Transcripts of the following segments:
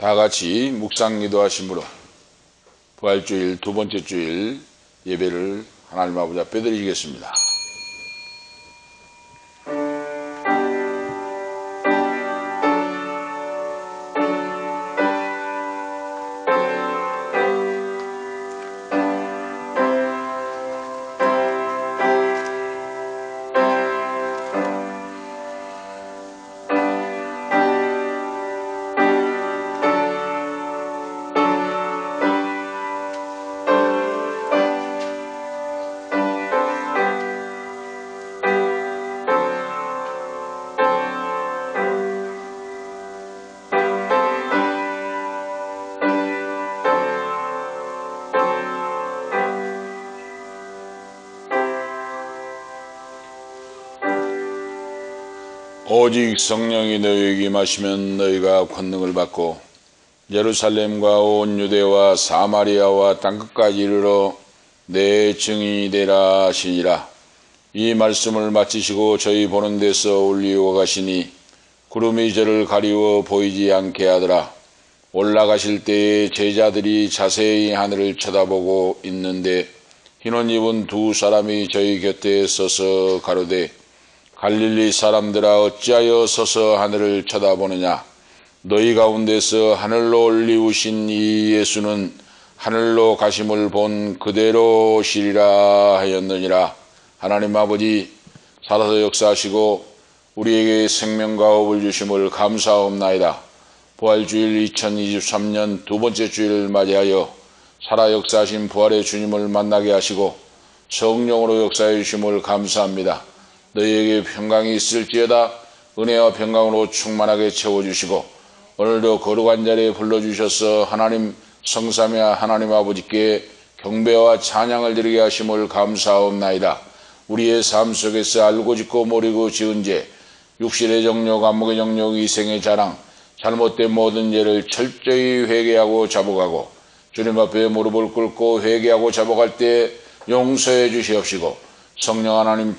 다 같이 묵상 기도하심으로 부활주일 두 번째 주일 예배를 하나님 아버지 앞에 드리겠습니다. 오직 성령이 너희에게 임하시면 너희가 권능을 받고 예루살렘과 온 유대와 사마리아와 땅끝까지 이르러 내 증인이 되라 하시니라. 이 말씀을 마치시고 저희 보는 데서 올리고 가시니 구름이 저를 가리워 보이지 않게 하더라. 올라가실 때에 제자들이 자세히 하늘을 쳐다보고 있는데 흰옷 입은 두 사람이 저희 곁에 서서 가로되 갈릴리 사람들아 어찌하여 서서 하늘을 쳐다보느냐. 너희 가운데서 하늘로 올리우신 이 예수는 하늘로 가심을 본 그대로 오시리라 하였느니라. 하나님 아버지, 살아서 역사하시고 우리에게 생명과 업을 주심을 감사하옵나이다. 부활주일 2023년 두 번째 주일을 맞이하여 살아 역사하신 부활의 주님을 만나게 하시고 성령으로 역사해 주심을 감사합니다. 너희에게 평강이 있을지어다 은혜와 평강으로 충만하게 채워주시고 오늘도 거룩한 자리에 불러주셔서 하나님 성삼위 하나님 아버지께 경배와 찬양을 드리게 하심을 감사하옵나이다. 우리의 삶 속에서 알고 짓고 모르고 지은 죄, 육신의 정욕, 안목의 정욕, 이생의 자랑, 잘못된 모든 죄를 철저히 회개하고 자복하고 주님 앞에 무릎을 꿇고 회개하고 자복할 때 용서해 주시옵시고 성령 하나님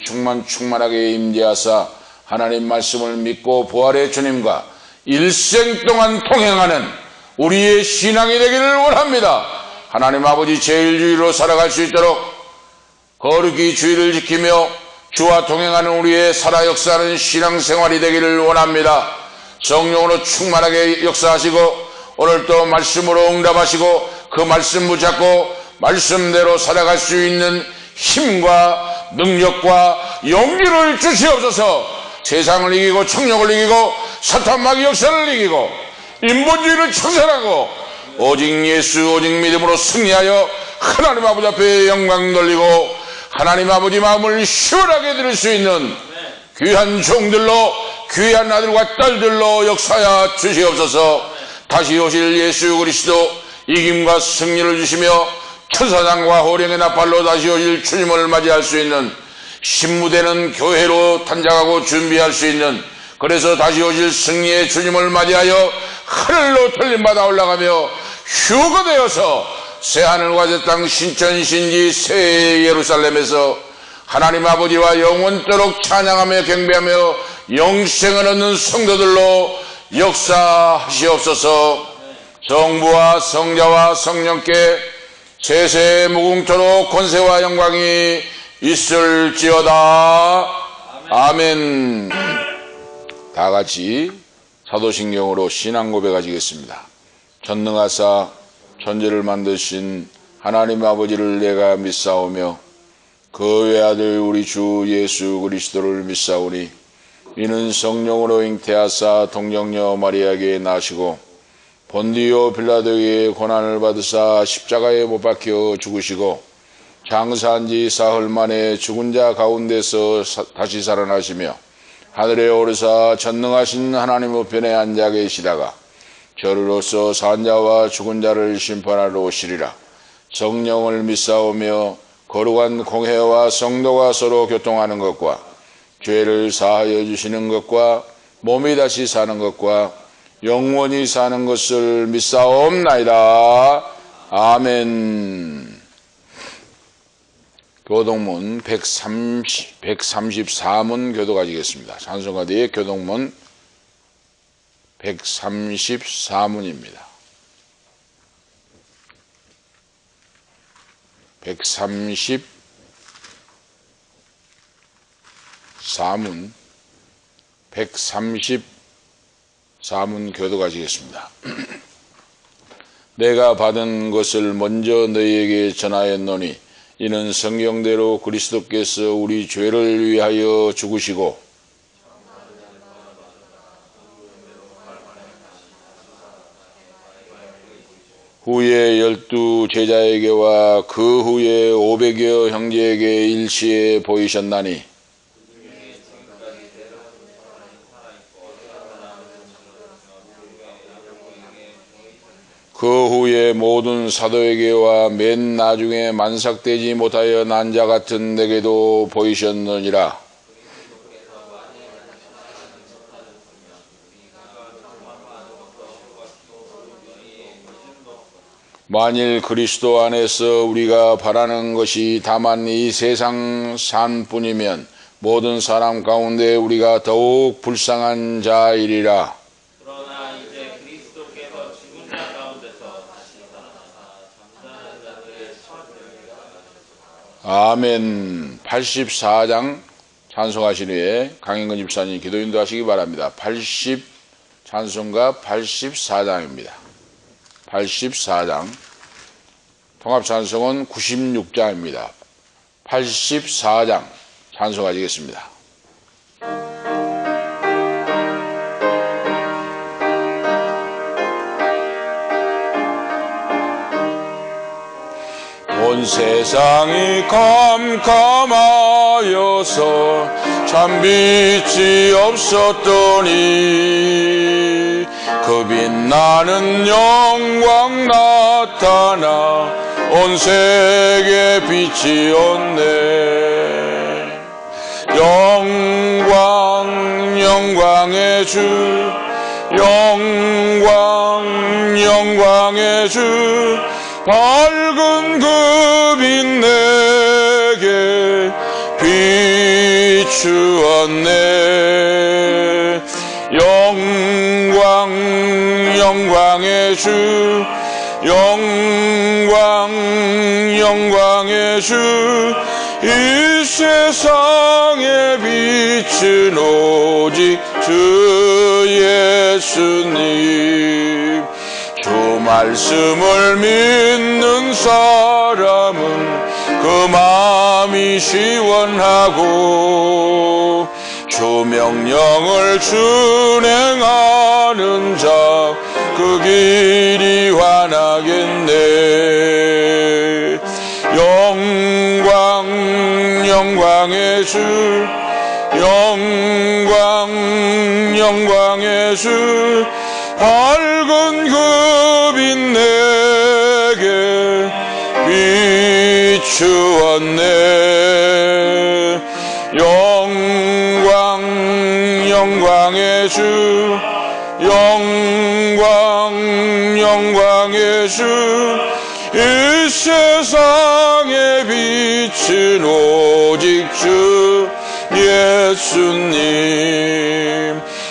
충만하게 임재하사 하나님 말씀을 믿고 부활의 주님과 일생 동안 통행하는 우리의 신앙이 되기를 원합니다. 하나님 아버지 제일주의로 살아갈 수 있도록 거룩히 주의를 지키며 주와 동행하는 우리의 살아 역사하는 신앙생활이 되기를 원합니다. 성령으로 충만하게 역사하시고 오늘도 말씀으로 응답하시고 그 말씀 붙잡고 말씀대로 살아갈 수 있는 힘과 능력과 용기를 주시옵소서. 세상을 이기고 청력을 이기고 사탄 마귀 역사를 이기고 인본주의를 청산하고 오직 예수 오직 믿음으로 승리하여 하나님 아버지 앞에 영광 돌리고 하나님 아버지 마음을 시원하게 드릴 수 있는 귀한 종들로 귀한 아들과 딸들로 역사하여 주시옵소서. 다시 오실 예수 그리스도 이김과 승리를 주시며 천사장과 호령의 나팔로 다시 오실 주님을 맞이할 수 있는 신무되는 교회로 탄장하고 준비할 수 있는, 그래서 다시 오실 승리의 주님을 맞이하여 하늘로 들림받아 올라가며 휴거되어서 새하늘과 새 땅 신천 신지 새 예루살렘에서 하나님 아버지와 영원토록 찬양하며 경배하며 영생을 얻는 성도들로 역사하시옵소서. 성부와 성자와 성령께 세세 무궁토록 권세와 영광이 있을지어다. 아멘. 다 같이 사도신경으로 신앙 고백하시겠습니다. 전능하사 천지를 만드신 하나님 아버지를 내가 믿사오며 그 외아들 우리 주 예수 그리스도를 믿사오니 이는 성령으로 잉태하사 동정녀 마리아에게 나시고 본디오 빌라도에게 고난을 받으사 십자가에 못 박혀 죽으시고 장사한 지 사흘 만에 죽은 자 가운데서 다시 살아나시며 하늘에 오르사 전능하신 하나님 우편에 앉아 계시다가 저로서 산 자와 죽은 자를 심판하러 오시리라. 성령을 믿사오며 거룩한 공회와 성도가 서로 교통하는 것과 죄를 사하여 주시는 것과 몸이 다시 사는 것과 영원히 사는 것을 믿사옵나이다. 아멘. 교동문 134문 교도 가지겠습니다. 찬송가 뒤에 교동문 134문입니다. 134문 교도가지겠습니다. 내가 받은 것을 먼저 너희에게 전하였노니 이는 성경대로 그리스도께서 우리 죄를 위하여 죽으시고 후에 12 제자에게와 그 후에 500여 형제에게 일시에 보이셨나니 그 후에 모든 사도에게와 맨 나중에 만삭되지 못하여 난 자 같은 내게도 보이셨느니라. 만일 그리스도 안에서 우리가 바라는 것이 다만 이 세상 산뿐이면 모든 사람 가운데 우리가 더욱 불쌍한 자이리라. 그러나 이제 그리스도께서 죽은 자 가운데서 다시 살아나사 잠자는 자들의 첫 영예가 아멘. 84장 찬송하신 후에 강인근 집사님 기도 인도하시기 바랍니다. 80 찬송가 84장입니다. 84장 통합찬송은 96장입니다. 84장 찬송하시겠습니다. 온 세상이 캄캄하여서 참 빛이 없었더니 그 빛나는 영광 나타나 온 세계 빛이 온네. 영광 영광의 주 영광 영광의 주 밝은 그 빛 내게 비추었네. 영광 영광의 주 영광 영광의 주 이 세상의 빛은 오직 주 예수님. 주 말씀을 믿는 사람은 그 마음이 시원하고 주 명령을 준행하는 자 그 길이 환하겠네. 영광 영광의 주 영광 영광의 주 밝은 그 빛 내게 비추었네. 영광 영광의 주 영광 영광의 주 이 세상의 빛은 오직 주 예수님.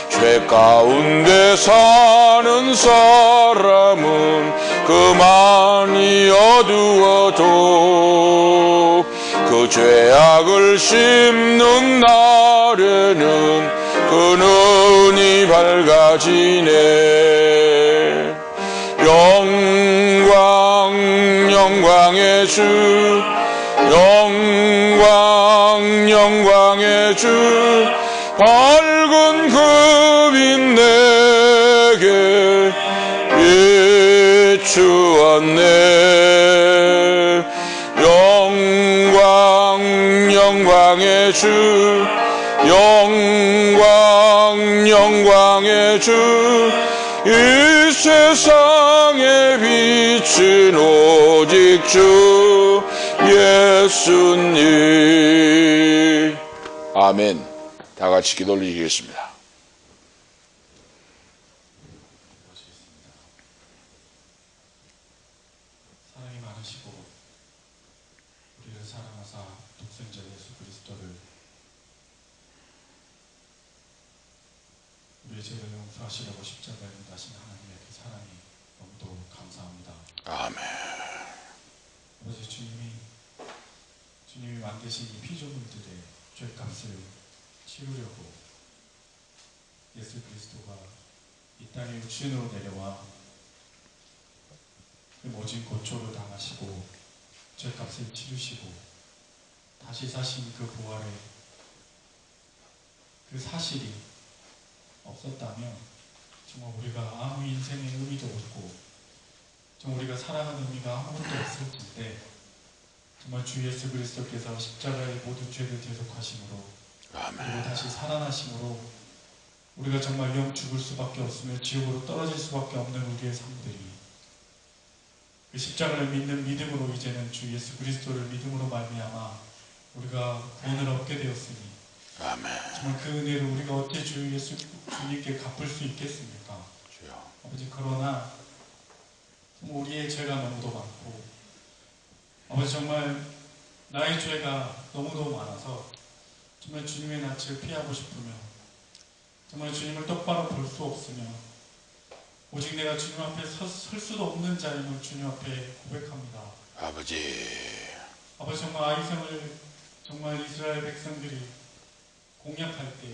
죄 가운데 사는 사람은 그만이 어두워도 그 죄악을 씹는 날에는 그 눈이 밝아지네. 영광 영광의 주 영광 영광의 주 밝은 그 빛 내게 비추었네. 영광 영광의 주 영광 영광의 주 이 세상의 빛은 오직 주 예수님. 아멘. 다 같이 기도 올리시겠습니다. 사랑이 많으시고 우리를 사랑하사 독생자 예수 그리스도를 우리의 죄를 용서하시려고 십자가에 다신 하나님의 그 사랑이 너무도 감사합니다. 아멘. 아버지 주님이 주님이 만드신 이 피조물들의 죄값을 치르려고 예수 그리스도가 이 땅에 육신으로 내려와 그 모진 고초를 당하시고 죄값을 치르시고 다시 사신 그 부활의 그 사실이 없었다면 정말 우리가 아무 인생의 의미도 없고 정말 우리가 살아가는 의미가 아무것도 없을 텐데 정말 주 예수 그리스도께서 십자가의 모든 죄를 대속하심으로 그리고 다시 살아나심으로 우리가 정말 영 죽을 수밖에 없으며 지옥으로 떨어질 수밖에 없는 우리의 삶들이 그 십자가를 믿는 믿음으로 이제는 주 예수 그리스도를 믿음으로 말미암아 우리가 구원을 얻게 되었으니 정말 그 은혜를 우리가 어째 주 예수 주님께 갚을 수 있겠습니까? 주여. 아버지 그러나 정말 우리의 죄가 너무도 많고 아버지 정말 나의 죄가 너무도 많아서 정말 주님의 낯을 피하고 싶으며 정말 주님을 똑바로 볼 수 없으며 오직 내가 주님 앞에 설 수도 없는 자임을 주님 앞에 고백합니다. 아버지 정말 아이성을 정말 이스라엘 백성들이 공략할 때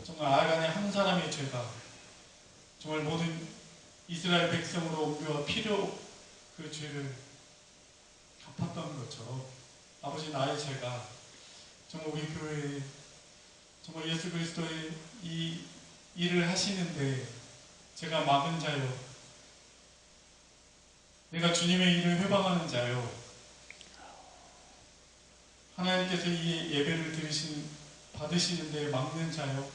정말 아간의 한 사람의 죄가 정말 모든 이스라엘 백성으로 옮겨 피로 그 죄를 갚았던 것처럼 아버지 나의 죄가 정말 우리 교회에 정말 예수 그리스도의 이 일을 하시는데 제가 막은 자요 내가 주님의 일을 회방하는 자요 하나님께서 이 예배를 받으시는데 막는 자요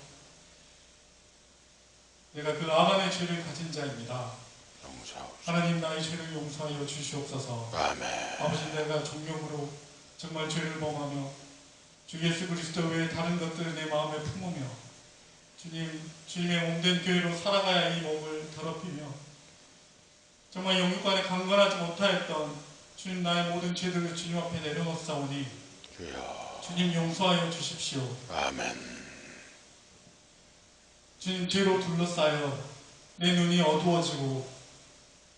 내가 그 아간의 죄를 가진 자입니다. 하나님 나의 죄를 용서하여 주시옵소서. 아버지 내가 존경으로 정말 죄를 범하며 주 예수 그리스도 외에 다른 것들을 내 마음에 품으며 주님의 몸된 교회로 살아가야 이 몸을 더럽히며 정말 영육간에 강건하지 못하였던 주님 나의 모든 죄들을 주님 앞에 내려놓사오니 주님 용서하여 주십시오. 주님 죄로 둘러싸여 내 눈이 어두워지고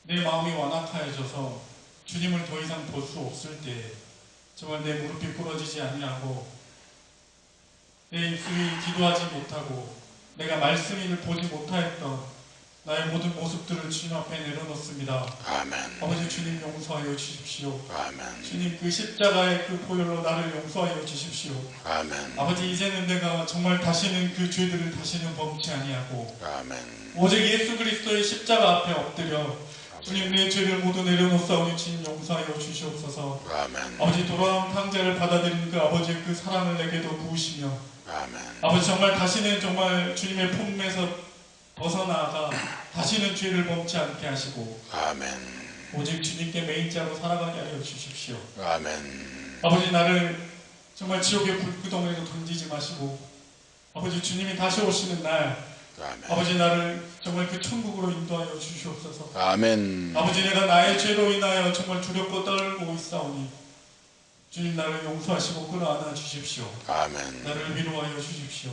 내 마음이 완악하여져서 주님을 더 이상 볼 수 없을 때 정말 내 무릎이 꿇어지지 아니하고 내 입술이 기도하지 못하고 내가 말씀을 보지 못하였던 나의 모든 모습들을 주님 앞에 내려놓습니다. 아버지 주님 용서하여 주십시오. 주님 그 십자가의 그 보혈로 나를 용서하여 주십시오. 아버지 이제는 내가 정말 다시는 그 죄들을 다시는 범치 아니하고 오직 예수 그리스도의 십자가 앞에 엎드려 주님 내 죄를 모두 내려놓사오니 주님 용서하여 주시옵소서. 아버지 돌아온 탕자를 받아들이는 그 아버지의 그 사랑을 내게도 부으시며 아버지 정말 다시는 정말 주님의 품에서 벗어나가 다시는 죄를 범치 않게 하시고 오직 주님께 매인자로 살아가게 하여 주십시오. 아버지 나를 정말 지옥의 불구덩이에서 던지지 마시고 아버지 주님이 다시 오시는 날 아버지 나를 정말 그 천국으로 인도하여 주시옵소서. 아버지 내가 나의 죄로 인하여 정말 두렵고 떨고 있사오니 주님 나를 용서하시고 끌어안아 주십시오. 나를 위로하여 주십시오.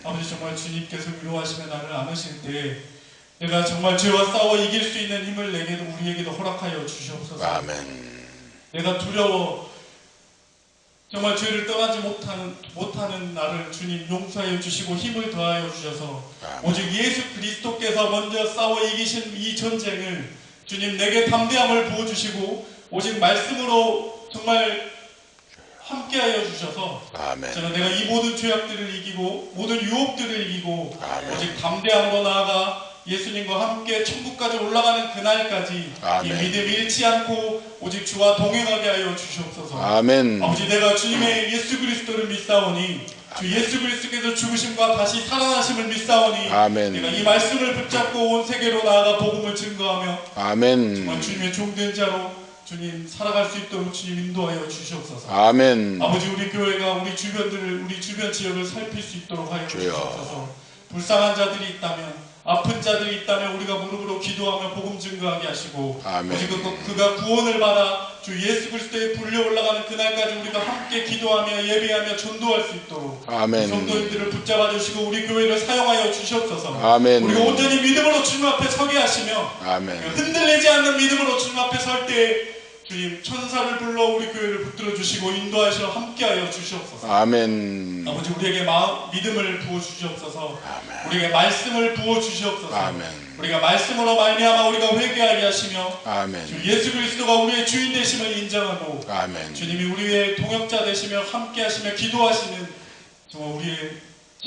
아버지 정말 주님께서 위로하시며 나를 안으실 때 내가 정말 죄와 싸워 이길 수 있는 힘을 내게도 우리에게도 허락하여 주시옵소서. 내가 두려워 정말 죄를 떠나지 못하는 나를 주님 용서하여 주시고 힘을 더하여 주셔서 오직 예수 그리스도께서 먼저 싸워 이기신 이 전쟁을 주님 내게 담대함을 부어주시고 오직 말씀으로 정말 함께하여 주셔서 저는 내가 이 모든 죄악들을 이기고 모든 유혹들을 이기고 오직 담대함으로 나아가 예수님과 함께 천국까지 올라가는 그날까지 이 믿음 잃지 않고 오직 주와 동행하게 하여 주시옵소서. 아버지 내가 주님의 예수 그리스도를 믿사오니 주 예수 그리스도께서 죽으심과 다시 살아나심을 믿사오니 내가 이 말씀을 붙잡고 온 세계로 나아가 복음을 증거하며 정말 주님의 종된 자로 주님 살아갈 수 있도록 주님 인도하여 주시옵소서. 아버지 우리 교회가 우리 주변 지역을 살필 수 있도록 하여 주시옵소서. 불쌍한 자들이 있다면 아픈 자들이 있다면 우리가 무릎으로 기도하며 복음 증거하게 하시고 오직 그가 구원을 받아 주 예수 그리스도의 불려 올라가는 그날까지 우리가 함께 기도하며 예배하며 전도할 수 있도록 성도님들을 붙잡아 주시고 우리 교회를 사용하여 주시옵소서. 우리가 온전히 믿음으로 주님 앞에 서게 하시며 흔들리지 않는 믿음으로 주님 앞에 설 때 주님 천사를 불러 우리 교회를 붙들어 주시고 인도하셔 함께하여 주시옵소서. 아멘. 아버지 우리에게 믿음을 부어 주시옵소서. 아멘. 우리에게 말씀을 부어 주시옵소서. 아멘. 우리가 말씀으로 말미암아 우리가 회개하게 하시며 아멘. 주 예수 그리스도가 우리의 주인 되심을 인정하고 아멘. 주님이 우리의 동역자 되시며 함께 하시며 기도하시는 정말 우리의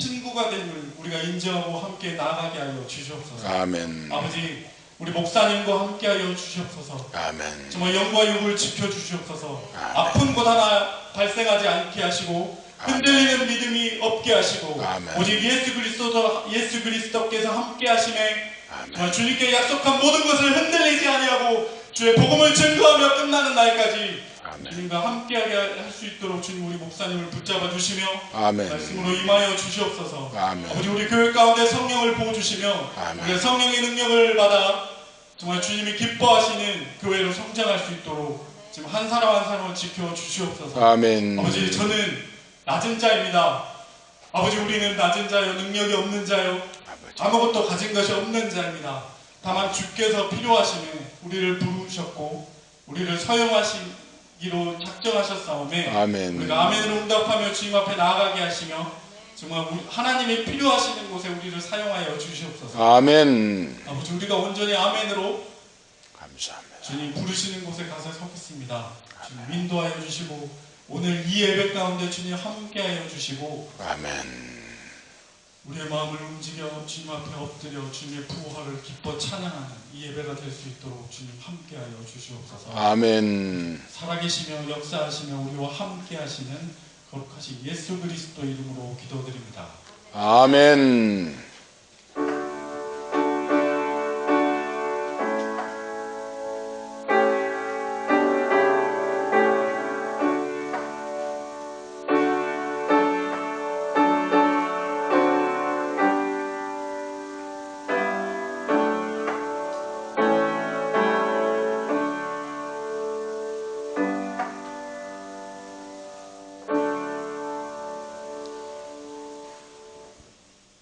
친구가 됨을 우리가 인정하고 함께 나아가게 하여 주시옵소서. 아멘. 아버지 우리 목사님과 함께 하여 주시옵소서. 아멘. 정말 영과 육을 지켜주시옵소서. 아픈 것 하나 발생하지 않게 하시고 흔들리는 믿음이 없게 하시고 아멘. 오직 예수 그리스도께서 함께 하심에 정말 주님께 약속한 모든 것을 흔들리지 아니하고 주의 복음을 증거하며 끝나는 날까지 주님과 함께하게 할 수 있도록 주님 우리 목사님을 붙잡아 주시며 아멘. 말씀으로 임하여 주시옵소서. 아멘. 아버지 우리 교회 가운데 성령을 부어주시며 아멘. 우리가 성령의 능력을 받아 정말 주님이 기뻐하시는 교회로 성장할 수 있도록 지금 한 사람 한 사람을 지켜 주시옵소서. 아멘. 아버지 저는 낮은 자입니다. 아버지 우리는 낮은 자요 능력이 없는 자요 아무것도 가진 것이 없는 자입니다. 다만 주께서 필요하시면 우리를 부르셨고 우리를 사용하시기로 작정하셨사오매 아멘. 우리가 아멘으로 응답하며 주님 앞에 나아가게 하시며 정말 하나님이 필요하시는 곳에 우리를 사용하여 주시옵소서. 아멘. 아버지 우리가 온전히 아멘으로 감사합니다. 주님 부르시는 곳에 가서 서겠습니다. 주님 인도하여 주시고 오늘 이 예배 가운데 주님 함께하여 주시고 아멘. 우리의 마음을 움직여 주님 앞에 엎드려 주님의 부활을 기뻐 찬양하는 이 예배가 될 수 있도록 주님 함께하여 주시옵소서. 아멘. 살아계시며 역사하시며 우리와 함께하시는 거룩하신 예수 그리스도 이름으로 기도드립니다. 아멘.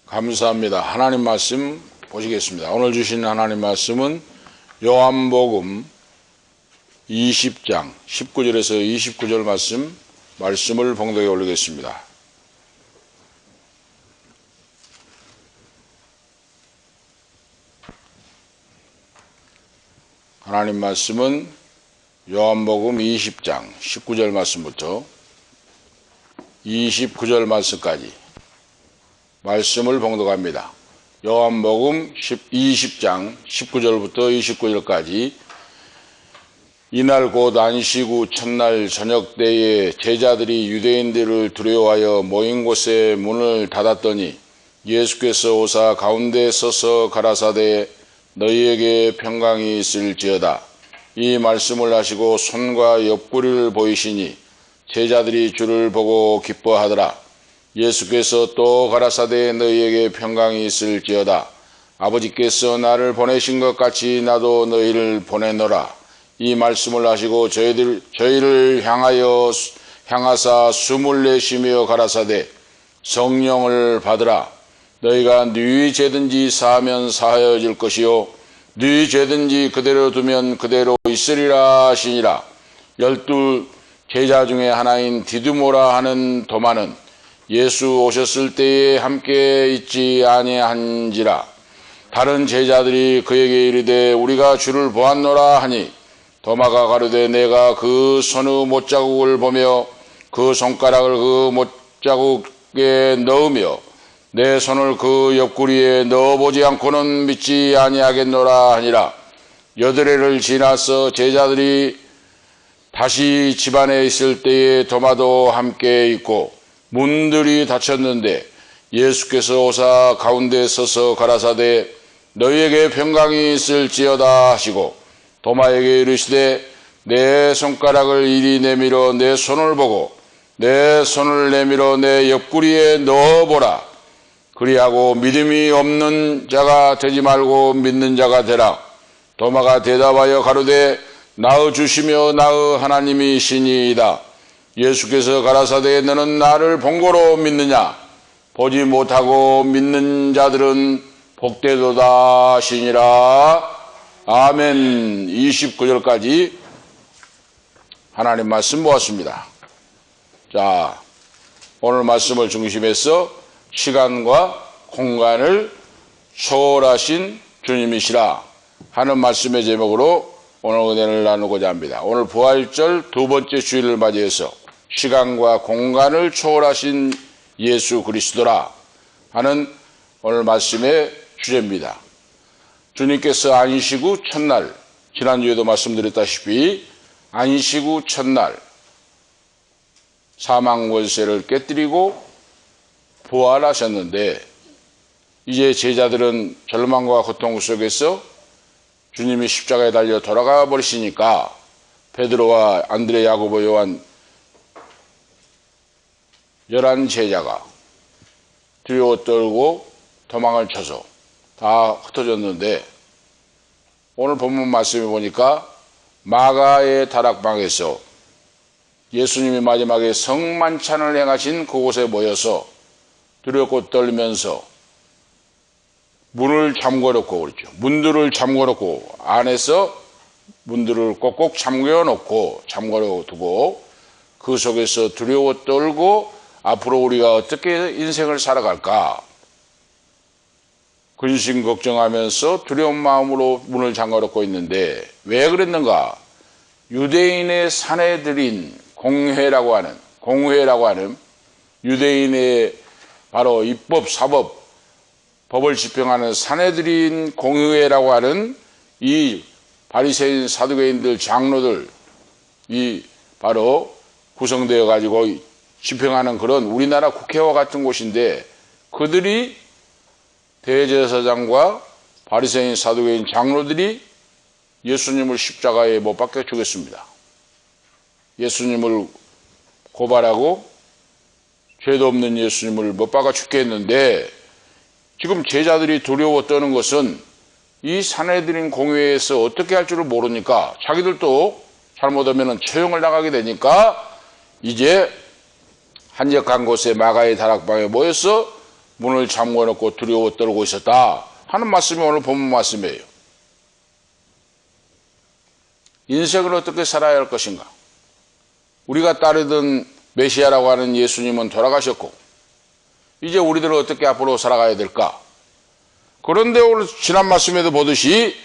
감사합니다. 하나님 말씀 보시겠습니다. 오늘 주신 하나님 말씀은 요한복음 20장 19절에서 29절 말씀을 봉독에 올리겠습니다. 하나님 말씀은 요한복음 20장 19절 말씀부터 29절 말씀까지 말씀을 봉독합니다. 요한복음 20장 19절부터 29절까지 이날 곧 안식 후 첫날 저녁 때에 제자들이 유대인들을 두려워하여 모인 곳에 문을 닫았더니 예수께서 오사 가운데 서서 가라사대 너희에게 평강이 있을지어다. 이 말씀을 하시고 손과 옆구리를 보이시니 제자들이 주를 보고 기뻐하더라. 예수께서 또 가라사대 너희에게 평강이 있을지어다. 아버지께서 나를 보내신 것 같이 나도 너희를 보내노라. 이 말씀을 하시고 저희를 향하사 숨을 내쉬며 가라사대 성령을 받으라. 너희가 네 죄든지 사하면 사하여질 것이요 네 죄든지 그대로 두면 그대로 있으리라 하시니라. 12 제자 중에 하나인 디두모라 하는 도마는 예수 오셨을 때에 함께 있지 아니한지라. 다른 제자들이 그에게 이르되 우리가 주를 보았노라 하니 도마가 가로되 내가 그 손의 못자국을 보며 그 손가락을 그 못자국에 넣으며 내 손을 그 옆구리에 넣어보지 않고는 믿지 아니하겠노라 하니라. 여드레를 지나서 제자들이 다시 집안에 있을 때에 도마도 함께 있고 문들이 닫혔는데 예수께서 오사 가운데 서서 가라사대 너희에게 평강이 있을지어다 하시고 도마에게 이르시되 내 손가락을 이리 내밀어 내 손을 보고 내 손을 내밀어 내 옆구리에 넣어보라. 그리하고 믿음이 없는 자가 되지 말고 믿는 자가 되라. 도마가 대답하여 가로되 나의 주시며 나의 하나님이시니이다. 예수께서 가라사대 너는 나를 본고로 믿느냐? 보지 못하고 믿는 자들은 복되도다 하시니라. 아멘. 29절까지 하나님 말씀 보았습니다. 자, 오늘 말씀을 중심해서 시간과 공간을 초월하신 주님이시라 하는 말씀의 제목으로 오늘 은혜를 나누고자 합니다. 오늘 부활절 두 번째 주일을 맞이해서 시간과 공간을 초월하신 예수 그리스도라 하는 오늘 말씀의 주제입니다. 주님께서 안식 후 첫날, 지난주에도 말씀드렸다시피 안식 후 첫날 사망 권세를 깨뜨리고 부활하셨는데 이제 제자들은 절망과 고통 속에서 주님이 십자가에 달려 돌아가 버리시니까 베드로와 안드레, 야고보, 요한 11제자가 두려워 떨고 도망을 쳐서 다 흩어졌는데 오늘 본문 말씀에 보니까 마가의 다락방에서 예수님이 마지막에 성만찬을 행하신 그곳에 모여서 두렵고 떨면서 문을 잠궈놓고 그랬죠. 문들을 잠궈놓고 안에서 문들을 꼭꼭 잠궈놓고 잠궈두고 그 속에서 두려워 떨고 앞으로 우리가 어떻게 인생을 살아갈까 근심 걱정하면서 두려운 마음으로 문을 잠궈놓고 있는데 왜 그랬는가? 유대인의 사내들인 공회라고 하는 유대인의 바로 입법, 사법, 법을 집행하는 사내들인 공회라고 하는 이 바리새인, 사두개인들, 장로들 이 바로 구성되어 가지고 집행하는 그런 우리나라 국회와 같은 곳인데 그들이 대제사장과 바리새인, 사두개인, 장로들이 예수님을 십자가에 못 박혀 죽였습니다. 예수님을 고발하고 죄도 없는 예수님을 못 박아 죽게 했는데 지금 제자들이 두려워 떠는 것은 이 사내들인 공회에서 어떻게 할 줄을 모르니까 자기들도 잘못하면 처형을 당하게 되니까 이제 한적한 곳에 마가의 다락방에 모여서 문을 잠궈놓고 두려워 떨고 있었다 하는 말씀이 오늘 본문 말씀이에요. 인생을 어떻게 살아야 할 것인가? 우리가 따르던 메시아라고 하는 예수님은 돌아가셨고 이제 우리들은 어떻게 앞으로 살아가야 될까? 그런데 오늘 지난 말씀에도 보듯이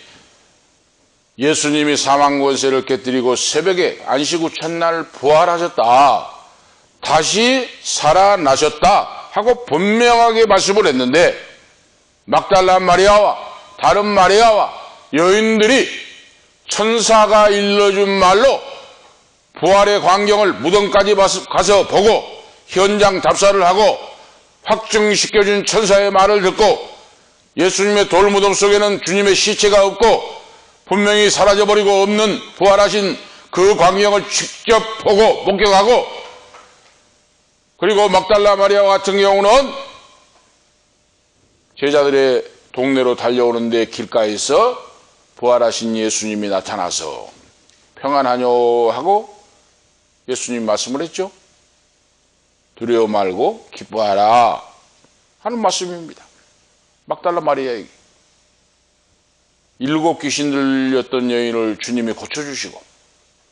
예수님이 사망 권세를 깨뜨리고 새벽에 안식 후 첫날 부활하셨다. 다시 살아나셨다 하고 분명하게 말씀을 했는데 막달라 마리아와 다른 마리아와 여인들이 천사가 일러준 말로 부활의 광경을 무덤까지 가서 보고 현장 답사를 하고 확증시켜준 천사의 말을 듣고 예수님의 돌무덤 속에는 주님의 시체가 없고 분명히 사라져버리고 없는 부활하신 그 광경을 직접 보고 목격하고 그리고 막달라 마리아와 같은 경우는 제자들의 동네로 달려오는데 길가에서 부활하신 예수님이 나타나서 평안하뇨 하고 예수님 말씀을 했죠. 두려워 말고 기뻐하라 하는 말씀입니다. 막달라 마리아에게 7 귀신 들렸던 여인을 주님이 고쳐주시고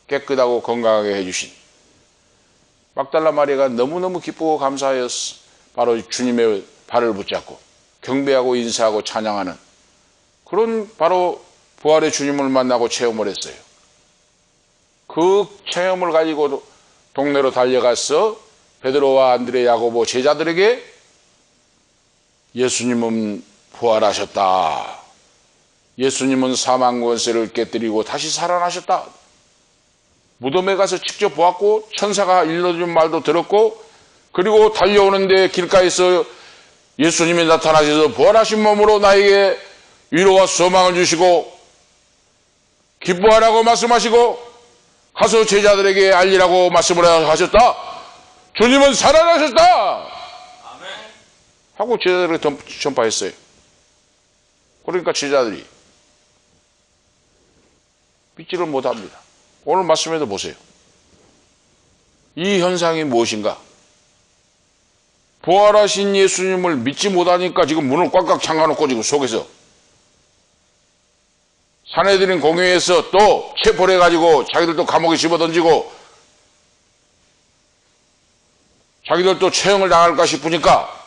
깨끗하고 건강하게 해주신 막달라 마리아가 너무너무 기쁘고 감사하였어. 바로 주님의 발을 붙잡고 경배하고 인사하고 찬양하는 그런 바로 부활의 주님을 만나고 체험을 했어요. 그 체험을 가지고 동네로 달려가서 베드로와 안드레, 야고보 제자들에게 예수님은 부활하셨다. 예수님은 사망 권세를 깨뜨리고 다시 살아나셨다. 무덤에 가서 직접 보았고 천사가 일러준 말도 들었고 그리고 달려오는데 길가에서 예수님이 나타나셔서 부활하신 몸으로 나에게 위로와 소망을 주시고 기뻐하라고 말씀하시고 가서 제자들에게 알리라고 말씀을 하셨다. 주님은 살아나셨다. 하고 제자들에게 전파했어요. 그러니까 제자들이 믿지를 못합니다. 오늘 말씀에도 보세요. 이 현상이 무엇인가? 부활하신 예수님을 믿지 못하니까 지금 문을 꽉꽉 잠가놓고 지금 속에서 사내들인 공회에서 또 체포를 해가지고 자기들도 감옥에 집어던지고 자기들도 처형을 당할까 싶으니까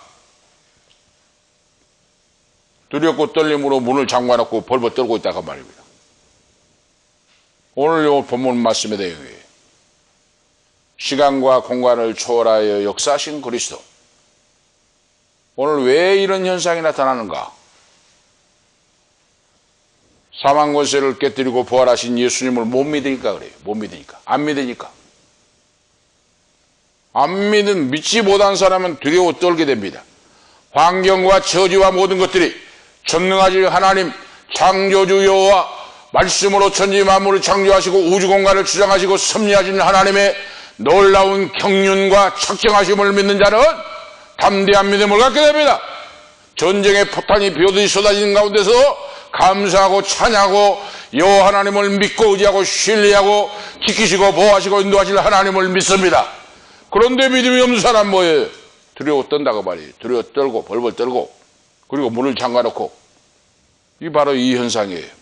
두렵고 떨림으로 문을 잠가놓고 벌벌 떨고 있다고 말입니다. 오늘 이 본문 말씀의 내용이 시간과 공간을 초월하여 역사하신 그리스도. 오늘 왜 이런 현상이 나타나는가? 사망 권세를 깨뜨리고 부활하신 예수님을 못 믿으니까 그래요. 못 믿으니까. 안 믿으니까. 안 믿지 못한 사람은 두려워 떨게 됩니다. 환경과 처지와 모든 것들이 전능하신 하나님 창조주 여호와 말씀으로 천지 만물을 창조하시고 우주 공간을 주장하시고 섭리하신 하나님의 놀라운 경륜과 책정하심을 믿는 자는 담대한 믿음을 갖게 됩니다. 전쟁의 포탄이 비오듯이 쏟아지는 가운데서 감사하고 찬양하고 여호와 하나님을 믿고 의지하고 신뢰하고 지키시고 보호하시고 인도하실 하나님을 믿습니다. 그런데 믿음이 없는 사람 뭐예요? 두려워 떤다고 말이에요. 두려워 떨고 벌벌 떨고 그리고 문을 잠가놓고. 이 바로 이 현상이에요.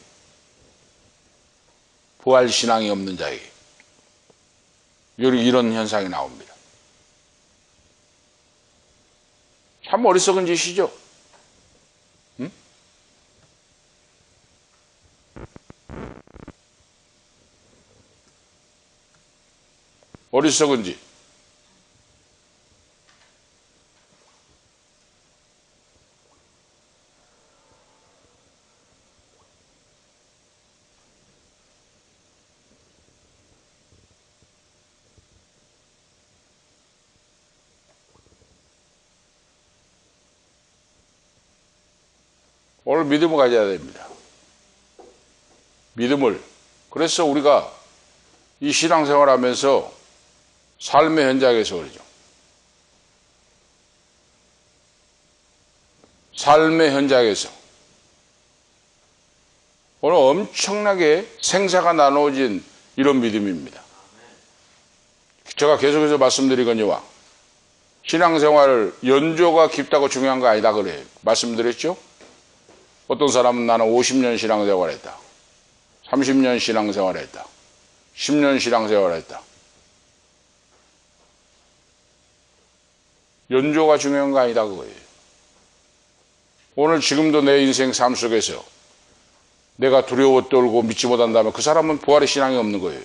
부활신앙이 없는 자에게 이런 현상이 나옵니다. 참 어리석은 짓이죠. 응? 어리석은 짓. 오늘 믿음을 가져야 됩니다. 믿음을. 그래서 우리가 이 신앙생활 하면서 삶의 현장에서 그러죠. 삶의 현장에서 오늘 엄청나게 생사가 나누어진 이런 믿음입니다. 제가 계속해서 말씀드리거니와 신앙생활 연조가 깊다고 중요한 거 아니다 그래요. 말씀드렸죠? 어떤 사람은 나는 50년 신앙생활했다. 30년 신앙생활했다. 10년 신앙생활했다. 연조가 중요한 거 아니다 그거예요. 오늘 지금도 내 인생 삶 속에서 내가 두려워 떨고 믿지 못한다면 그 사람은 부활의 신앙이 없는 거예요.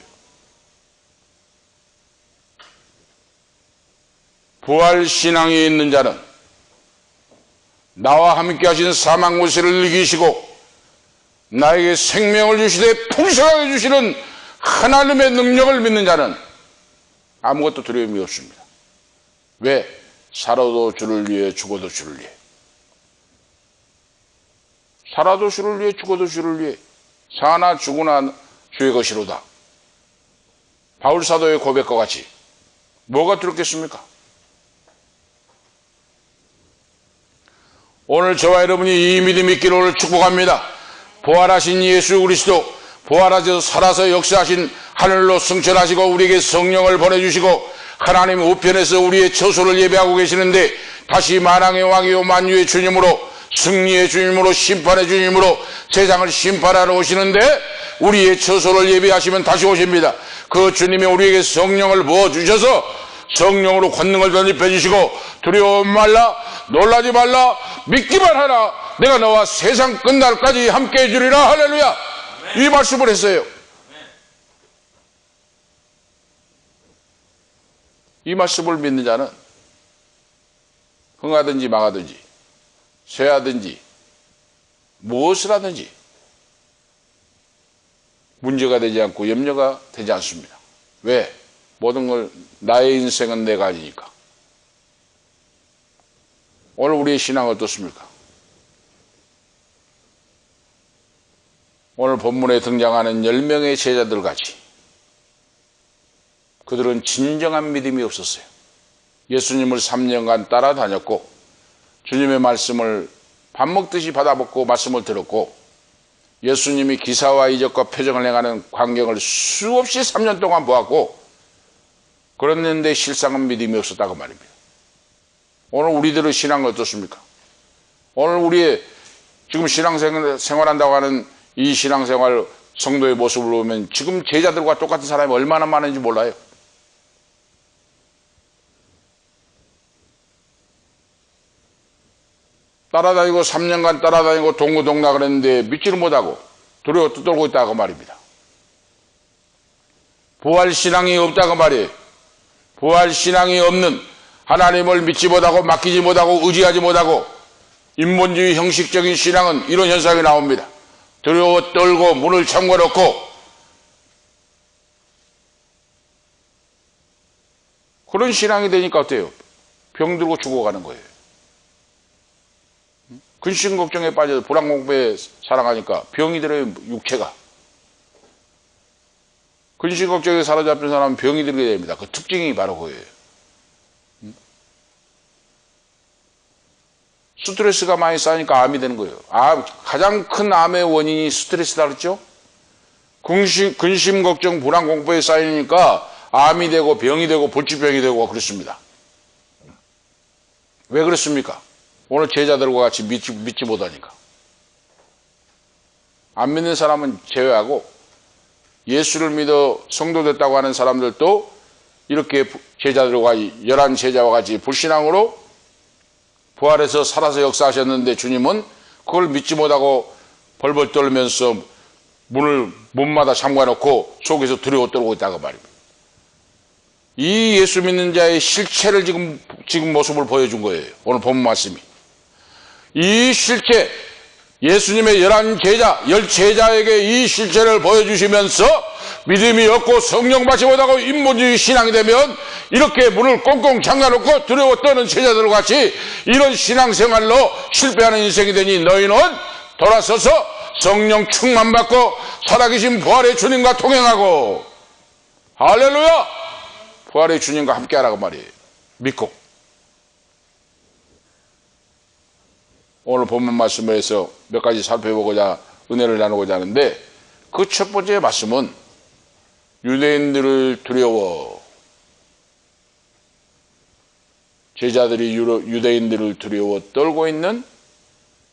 부활 신앙이 있는 자는 나와 함께 하신 사망 권세를 이기시고 나에게 생명을 주시되 풍성하게 주시는 하나님의 능력을 믿는 자는 아무것도 두려움이 없습니다. 왜? 살아도 주를 위해 죽어도 주를 위해. 살아도 주를 위해 죽어도 주를 위해. 사나 죽으나 주의 것이로다. 바울사도의 고백과 같이 뭐가 두렵겠습니까? 오늘 저와 여러분이 이 믿음이 있기를 축복합니다. 부활하신 예수 그리스도, 부활하셔서 살아서 역사하신 하늘로 승천하시고 우리에게 성령을 보내주시고 하나님 우편에서 우리의 처소를 예배하고 계시는데 다시 만왕의 왕이요 만유의 주님으로 승리의 주님으로 심판의 주님으로 세상을 심판하러 오시는데 우리의 처소를 예배하시면 다시 오십니다. 그 주님이 우리에게 성령을 부어주셔서 성령으로 권능을 던집해 주시고 두려워 말라 놀라지 말라 믿기만 하라 내가 너와 세상 끝날까지 함께 해주리라. 할렐루야. 이 말씀을 했어요. 이 말씀을 믿는 자는 흥하든지 망하든지 쇠하든지 무엇을 하든지 문제가 되지 않고 염려가 되지 않습니다. 왜? 모든 걸 나의 인생은 내가 아니니까. 오늘 우리의 신앙은 어떻습니까? 오늘 본문에 등장하는 10명의 제자들 같이 그들은 진정한 믿음이 없었어요. 예수님을 3년간 따라다녔고 주님의 말씀을 밥 먹듯이 받아먹고 말씀을 들었고 예수님이 기사와 이적과 표정을 행하는 광경을 수없이 3년 동안 보았고 그랬는데 실상은 믿음이 없었다고 말입니다. 오늘 우리들의 신앙은 어떻습니까? 오늘 우리의 지금 신앙생활한다고 하는 이 신앙생활 성도의 모습을 보면 지금 제자들과 똑같은 사람이 얼마나 많은지 몰라요. 따라다니고 3년간 따라다니고 동고동락을 했는데 믿지를 못하고 두려워 떨고 있다고 말입니다. 부활신앙이 없다고 말이에요. 부활신앙이 없는, 하나님을 믿지 못하고 맡기지 못하고 의지하지 못하고 인본주의 형식적인 신앙은 이런 현상이 나옵니다. 두려워 떨고 문을 잠궈놓고 그런 신앙이 되니까 어때요? 병들고 죽어가는 거예요. 근심 걱정에 빠져서 불안공포에 살아가니까 병이 들어요. 육체가. 근심 걱정에 사로잡힌 사람은 병이 들게 됩니다. 그 특징이 바로 그거예요. 스트레스가 많이 쌓이니까 암이 되는 거예요. 가장 큰 암의 원인이 스트레스다 그랬죠? 근심 걱정, 불안, 공포에 쌓이니까 암이 되고 병이 되고 불치병이 되고 그렇습니다. 왜 그렇습니까? 오늘 제자들과 같이 믿지 못하니까. 안 믿는 사람은 제외하고 예수를 믿어 성도 됐다고 하는 사람들도 이렇게 제자들과 11 제자와 같이 불신앙으로 부활해서 살아서 역사하셨는데 주님은 그걸 믿지 못하고 벌벌 떨면서 문마다 잠가놓고 속에서 두려워 떨고 있다고 말입니다. 이 예수 믿는 자의 실체를 지금 모습을 보여준 거예요. 오늘 본 말씀이. 이 실체, 예수님의 11 제자에게 이 실체를 보여주시면서 믿음이 없고 성령 받지 못하고 인본주의 신앙이 되면 이렇게 문을 꽁꽁 잠가놓고 두려워 떠는 제자들과 같이 이런 신앙생활로 실패하는 인생이 되니 너희는 돌아서서 성령 충만 받고 살아계신 부활의 주님과 동행하고 할렐루야! 부활의 주님과 함께하라고 말이에요. 믿고. 오늘 본문 말씀을 해서 몇 가지 살펴보고자 은혜를 나누고자 하는데 그 첫 번째 말씀은 유대인들을 두려워. 제자들이 유대인들을 두려워 떨고 있는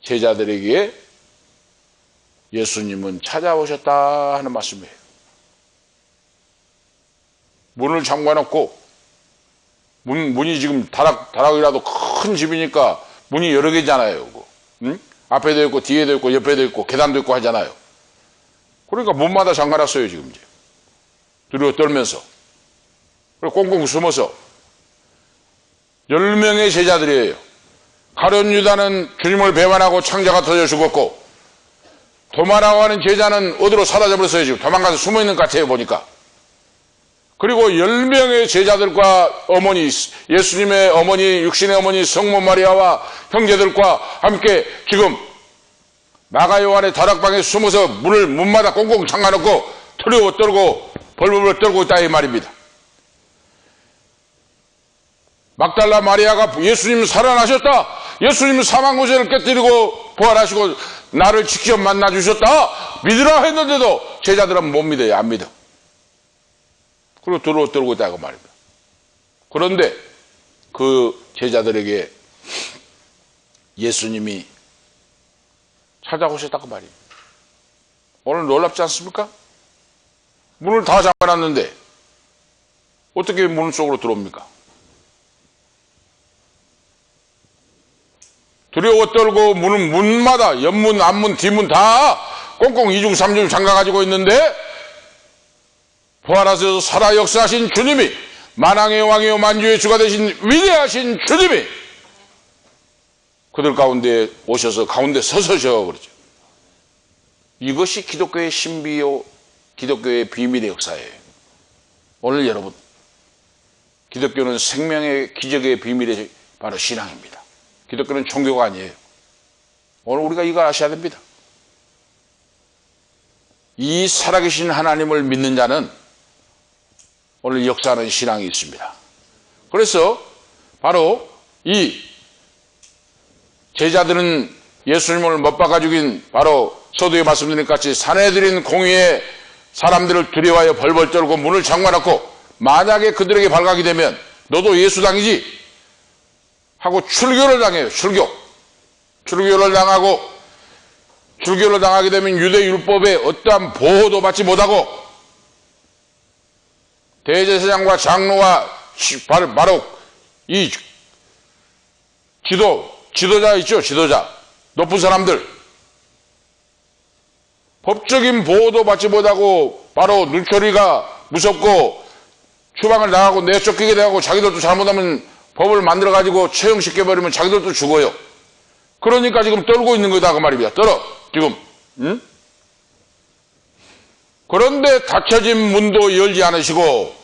제자들에게 예수님은 찾아오셨다 하는 말씀이에요. 문을 잠궈놓고 문이 지금 다락이라도 큰 집이니까 문이 여러 개잖아요. 응? 앞에도 있고 뒤에도 있고 옆에도 있고 계단도 있고 하잖아요. 그러니까 문마다 잠가놨어요. 지금 이제 두려워 떨면서 꽁꽁 숨어서 10명의 제자들이에요. 가룟 유다는 주님을 배반하고 창자가 터져 죽었고 도마라고 하는 제자는 어디로 사라져버렸어요. 지금 도망가서 숨어있는 것 같아요. 보니까. 그리고 10명의 제자들과 어머니, 예수님의 어머니, 육신의 어머니 성모 마리아와 형제들과 함께 지금 마가 요한의 다락방에 숨어서 문마다 꽁꽁 잠가놓고 두려워 떨고 벌벌 떨고 있다 이 말입니다. 막달라 마리아가 예수님 살아나셨다. 예수님 사망고세를 깨뜨리고 부활하시고 나를 직접 만나주셨다. 믿으라 했는데도 제자들은 못 믿어요. 안 믿어. 그리고 두려워 떨고 있다고 말입니다. 그런데 그 제자들에게 예수님이 찾아오셨다고 말이에요. 오늘 놀랍지 않습니까? 문을 다 잠가놨는데 어떻게 문 속으로 들어옵니까? 두려워 떨고 문마다 옆문, 앞문, 뒷문 다 꽁꽁 2중 3중 잠가가지고 있는데 부활하셔서 살아 역사하신 주님이 만왕의 왕이요 만주의 주가 되신 위대하신 주님이 그들 가운데 오셔서 가운데 서서셔 그러죠. 이것이 기독교의 신비요 기독교의 비밀의 역사예요. 오늘 여러분 기독교는 생명의 기적의 비밀의 바로 신앙입니다. 기독교는 종교가 아니에요. 오늘 우리가 이걸 아셔야 됩니다. 이 살아계신 하나님을 믿는 자는 오늘 역사하는 신앙이 있습니다. 그래서 바로 이 제자들은 예수님을 못 박아 죽인 바로 서두에 말씀드린 것 같이 사내들인 공의의 사람들을 두려워하여 벌벌 떨고 문을 잠가놓고 만약에 그들에게 발각이 되면 너도 예수당이지 하고 출교를 당해요. 출교를 당하고 출교를 당하게 되면 유대 율법에 어떠한 보호도 받지 못하고 대제사장과 장로와 바로 이 지도자 있죠, 지도자. 높은 사람들. 법적인 보호도 받지 못하고 바로 눈초리가 무섭고 추방을 당하고 내쫓기게 되고 자기들도 잘못하면 법을 만들어가지고 처형시켜버리면 자기들도 죽어요. 그러니까 지금 떨고 있는 거다 그 말입니다. 떨어 지금. 응? 그런데 닫혀진 문도 열지 않으시고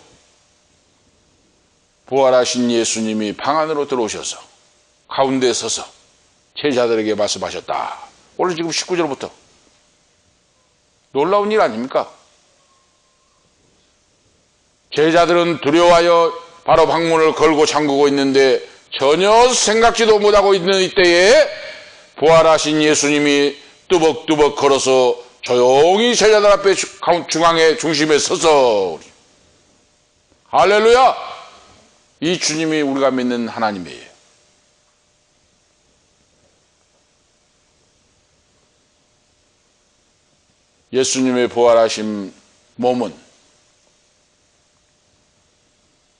부활하신 예수님이 방 안으로 들어오셔서 가운데 서서 제자들에게 말씀하셨다. 오늘 지금 19절부터 놀라운 일 아닙니까? 제자들은 두려워하여 바로 방문을 걸고 잠그고 있는데 전혀 생각지도 못하고 있는 이때에 부활하신 예수님이 뚜벅뚜벅 걸어서 조용히 제자들 앞에 중앙에 중심에 서서 할렐루야! 이 주님이 우리가 믿는 하나님이에요. 예수님의 부활하신 몸은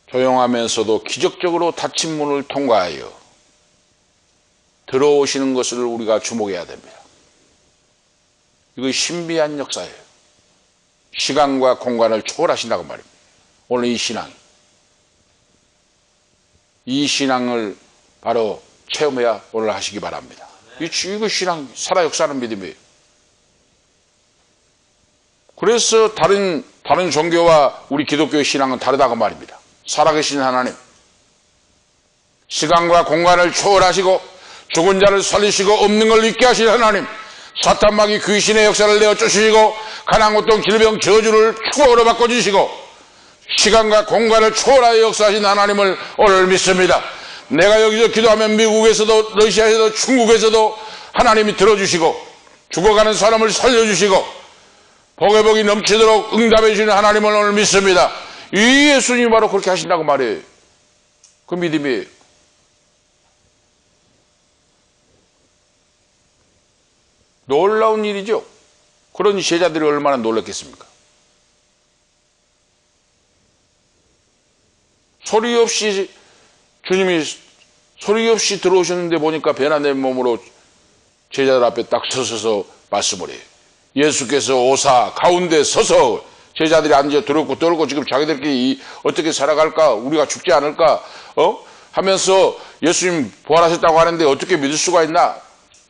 조용하면서도 기적적으로 닫힌 문을 통과하여 들어오시는 것을 우리가 주목해야 됩니다. 이거 신비한 역사예요. 시간과 공간을 초월하신다고 말입니다. 오늘 이 신앙. 이 신앙을 바로 체험해야 오늘 하시기 바랍니다. 이거 신앙, 살아 역사하는 믿음이에요. 그래서 다른 종교와 우리 기독교의 신앙은 다르다고 말입니다. 살아계신 하나님, 시간과 공간을 초월하시고 죽은 자를 살리시고 없는 걸 있게 하신 하나님, 사탄 마귀 귀신의 역사를 내어 쫓으시고 가난 고통 질병 저주를 축복으로 바꿔주시고 시간과 공간을 초월하여 역사하신 하나님을 오늘 믿습니다. 내가 여기서 기도하면 미국에서도 러시아에서도 중국에서도 하나님이 들어주시고 죽어가는 사람을 살려주시고 복의 복이 넘치도록 응답해 주시는 하나님을 오늘 믿습니다. 이 예수님이 바로 그렇게 하신다고 말해요. 그 믿음이에요. 놀라운 일이죠. 그런 제자들이 얼마나 놀랐겠습니까? 소리 없이 주님이 소리 없이 들어오셨는데 보니까 변화된 몸으로 제자들 앞에 딱 서서 말씀을 해요. 예수께서 오사 가운데 서서 제자들이 앉아 두렵고 떨고 지금 자기들끼리 어떻게 살아갈까? 우리가 죽지 않을까? 하면서 예수님 부활하셨다고 하는데 어떻게 믿을 수가 있나?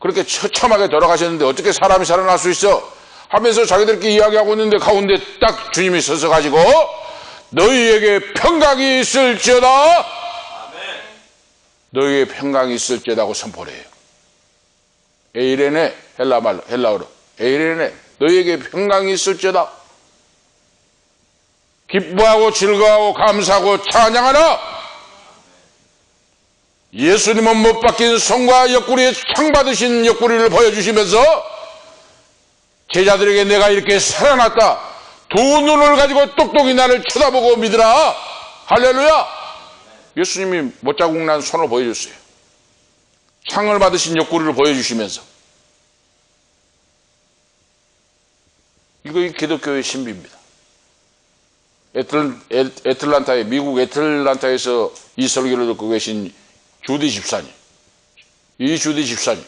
그렇게 처참하게 돌아가셨는데 어떻게 사람이 살아날 수 있어? 하면서 자기들끼리 이야기하고 있는데 가운데 딱 주님이 서서 가지고 너희에게 평강이 있을지어다. 아멘. 너희에게 평강이 있을지어다고 선포를 해요. 에이레네, 헬라어로 에이레네, 너희에게 평강이 있을지어다. 기뻐하고 즐거워하고 감사하고 찬양하라. 예수님은 못 박힌 손과 옆구리에 창 받으신 옆구리를 보여주시면서 제자들에게 내가 이렇게 살아났다. 두 눈을 가지고 똑똑히 나를 쳐다보고 믿으라. 할렐루야. 예수님이 못자국 난 손을 보여줬어요. 창을 받으신 옆구리를 보여주시면서. 이거 기독교의 신비입니다. 애틀란타에, 미국 애틀란타에서 이 설교를 듣고 계신 주디 집사님, 이 주디 집사님,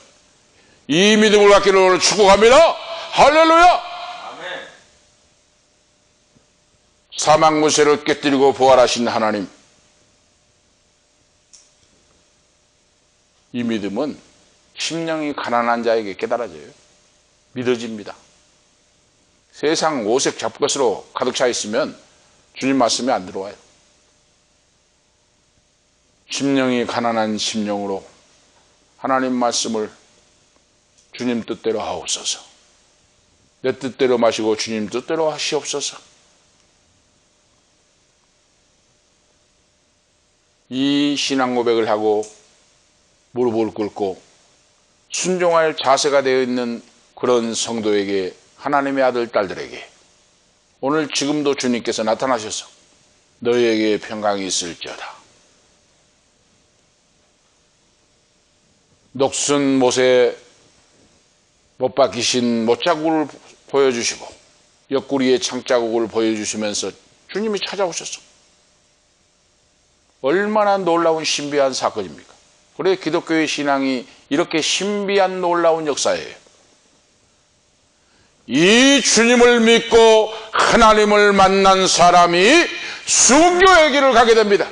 이 믿음을 갖기를 오늘 축복합니다. 할렐루야. 아멘. 사망 무쇠를 깨뜨리고 부활하신 하나님, 이 믿음은 심령이 가난한 자에게 깨달아져요. 믿어집니다. 세상 오색 잡것으로 가득 차 있으면 주님 말씀이 안 들어와요. 심령이 가난한 심령으로 하나님 말씀을 주님 뜻대로 하옵소서. 내 뜻대로 마시고 주님 뜻대로 하시옵소서. 이 신앙 고백을 하고 무릎을 꿇고 순종할 자세가 되어 있는 그런 성도에게, 하나님의 아들 딸들에게 오늘 지금도 주님께서 나타나셔서 너희에게 평강이 있을지어다. 녹슨 못에 못 박히신 못자국을 보여주시고 옆구리의 창자국을 보여주시면서 주님이 찾아오셨어. 얼마나 놀라운 신비한 사건입니까? 그래 기독교의 신앙이 이렇게 신비한 놀라운 역사예요. 이 주님을 믿고 하나님을 만난 사람이 순교의 길을 가게 됩니다.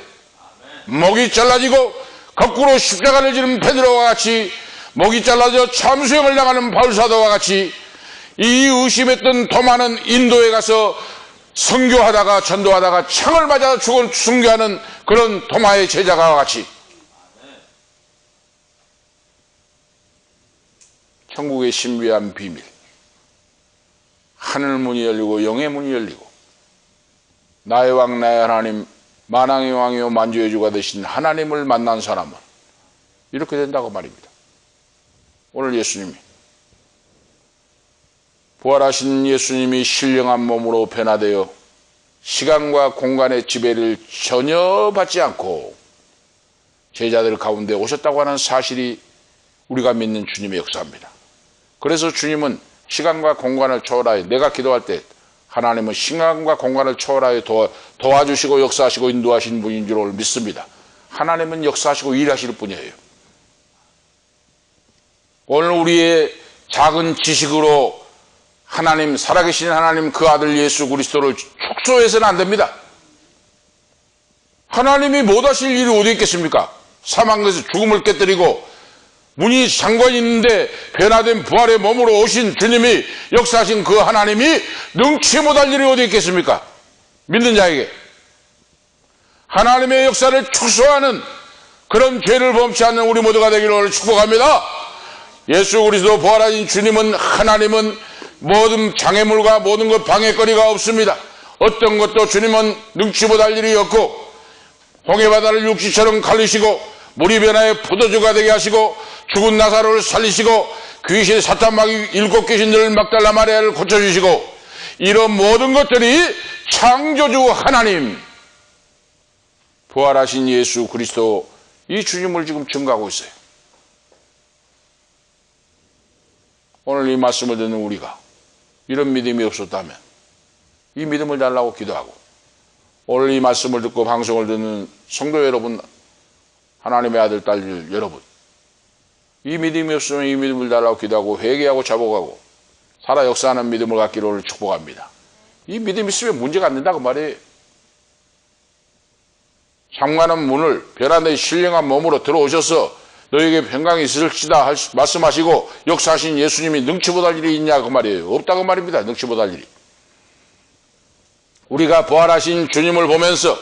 목이 잘라지고 거꾸로 십자가를 지는 베드로와 같이, 목이 잘라져 참수형을 당하는 바울사도와 같이, 이 의심했던 도마는 인도에 가서 선교하다가 전도하다가 창을 맞아 죽은 순교하는 그런 도마의 제자가 같이 천국의 신비한 비밀, 하늘 문이 열리고 영의 문이 열리고 나의 왕 나의 하나님, 만왕의 왕이요 만주의 주가 되신 하나님을 만난 사람은 이렇게 된다고 말입니다. 오늘 예수님이, 부활하신 예수님이 신령한 몸으로 변화되어 시간과 공간의 지배를 전혀 받지 않고 제자들 가운데 오셨다고 하는 사실이 우리가 믿는 주님의 역사입니다. 그래서 주님은 시간과 공간을 초월하여, 내가 기도할 때 하나님은 시간과 공간을 초월하여 도와주시고 역사하시고 인도하시는 분인 줄 믿습니다. 하나님은 역사하시고 일하실 분이에요. 오늘 우리의 작은 지식으로 하나님, 살아계신 하나님 그 아들 예수 그리스도를 축소해서는 안 됩니다. 하나님이 못하실 일이 어디 있겠습니까? 사망에서 죽음을 깨뜨리고 문이 잠궈 있는데 변화된 부활의 몸으로 오신 주님이, 역사하신 그 하나님이 능치 못할 일이 어디 있겠습니까? 믿는 자에게 하나님의 역사를 축소하는 그런 죄를 범치 않는 우리 모두가 되기를 축복합니다. 예수 그리스도 부활하신 주님은, 하나님은 모든 장애물과 모든 것 방해거리가 없습니다. 어떤 것도 주님은 능치 못할 일이 없고, 홍해바다를 육지처럼 갈리시고 물이 변화해 포도주가 되게 하시고 죽은 나사로를 살리시고 귀신 사탄마귀 7 귀신들을 막달라 마리아를 고쳐주시고, 이런 모든 것들이 창조주 하나님, 부활하신 예수 그리스도 이 주님을 지금 증거하고 있어요. 오늘 이 말씀을 듣는 우리가 이런 믿음이 없었다면 이 믿음을 달라고 기도하고, 오늘 이 말씀을 듣고 방송을 듣는 성도 여러분, 하나님의 아들, 딸 여러분, 이 믿음이 없으면 이 믿음을 달라고 기도하고 회개하고 자복하고 살아 역사하는 믿음을 갖기를 오늘 축복합니다. 이 믿음이 있으면 문제가 안 된다고 말이에요. 잠가는 문을 변화된 신령한 몸으로 들어오셔서 너에게 평강이 있을지다 말씀하시고 역사하신 예수님이 능치 못할 일이 있냐 그 말이에요. 없다고 말입니다. 능치 못할 일이. 우리가 부활하신 주님을 보면서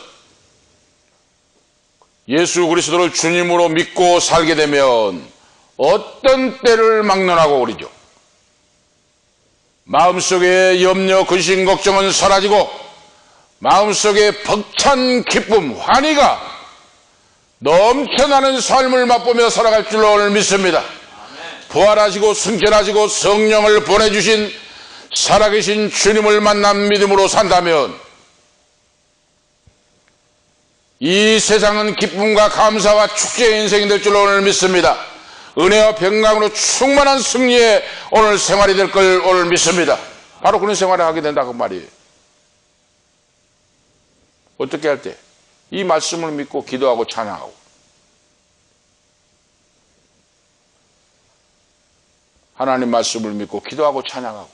예수 그리스도를 주님으로 믿고 살게 되면 어떤 때를 막론하고 오리죠. 마음속에 염려, 근심, 걱정은 사라지고 마음속에 벅찬 기쁨, 환희가 넘쳐나는 삶을 맛보며 살아갈 줄로 오늘 믿습니다. 부활하시고 승천하시고 성령을 보내주신 살아계신 주님을 만난 믿음으로 산다면 이 세상은 기쁨과 감사와 축제의 인생이 될 줄로 오늘 믿습니다. 은혜와 평강으로 충만한 승리의 오늘 생활이 될 걸 오늘 믿습니다. 바로 그런 생활을 하게 된다고 말이에요. 어떻게 할 때? 이 말씀을 믿고 기도하고 찬양하고, 하나님 말씀을 믿고 기도하고 찬양하고,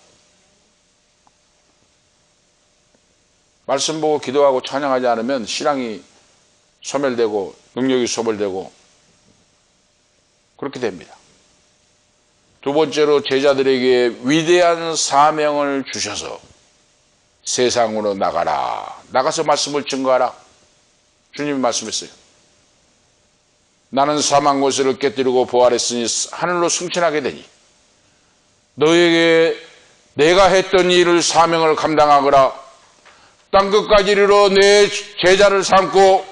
말씀 보고 기도하고 찬양하지 않으면 신앙이 소멸되고 능력이 소멸되고 그렇게 됩니다. 두 번째로 제자들에게 위대한 사명을 주셔서 세상으로 나가라. 나가서 말씀을 증거하라. 주님이 말씀했어요. 나는 사망 권세를 깨뜨리고 부활했으니 하늘로 승천하게 되니 너에게 내가 했던 일을 사명을 감당하거라. 땅끝까지 이르러 내 제자를 삼고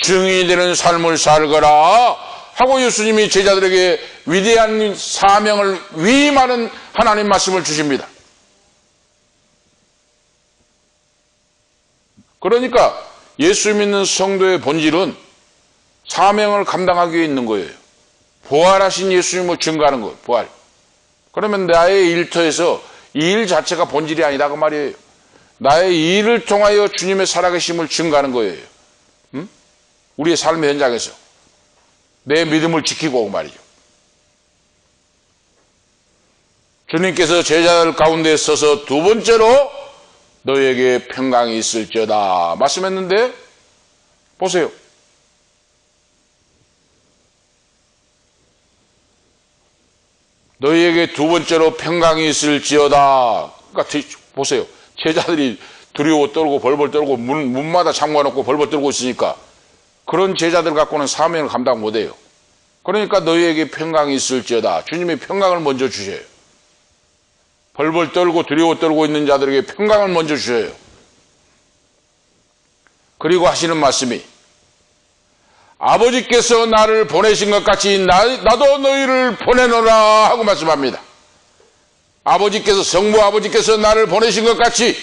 증인이 되는 삶을 살거라 하고 예수님이 제자들에게 위대한 사명을, 위임하는 하나님 말씀을 주십니다. 그러니까 예수 믿는 성도의 본질은 사명을 감당하기 위해 있는 거예요. 부활하신 예수님을 증거하는 거예요. 부활. 그러면 나의 일터에서 이 일 자체가 본질이 아니다 그 말이에요. 나의 이 일을 통하여 주님의 살아계심을 증거하는 거예요. 우리의 삶의 현장에서 내 믿음을 지키고 말이죠. 주님께서 제자들 가운데 서서 두 번째로 너희에게 평강이 있을지어다 말씀했는데 보세요. 너희에게 두 번째로 평강이 있을지어다. 그러니까 보세요. 제자들이 두려워 떨고 벌벌 떨고 문마다 잠궈놓고 벌벌 떨고 있으니까 그런 제자들 갖고는 사명을 감당 못해요. 그러니까 너희에게 평강이 있을지어다. 주님이 평강을 먼저 주셔요. 벌벌 떨고 두려워 떨고 있는 자들에게 평강을 먼저 주셔요. 그리고 하시는 말씀이 아버지께서 나를 보내신 것 같이 나도 너희를 보내노라 하고 말씀합니다. 아버지께서 성부 아버지께서 나를 보내신 것 같이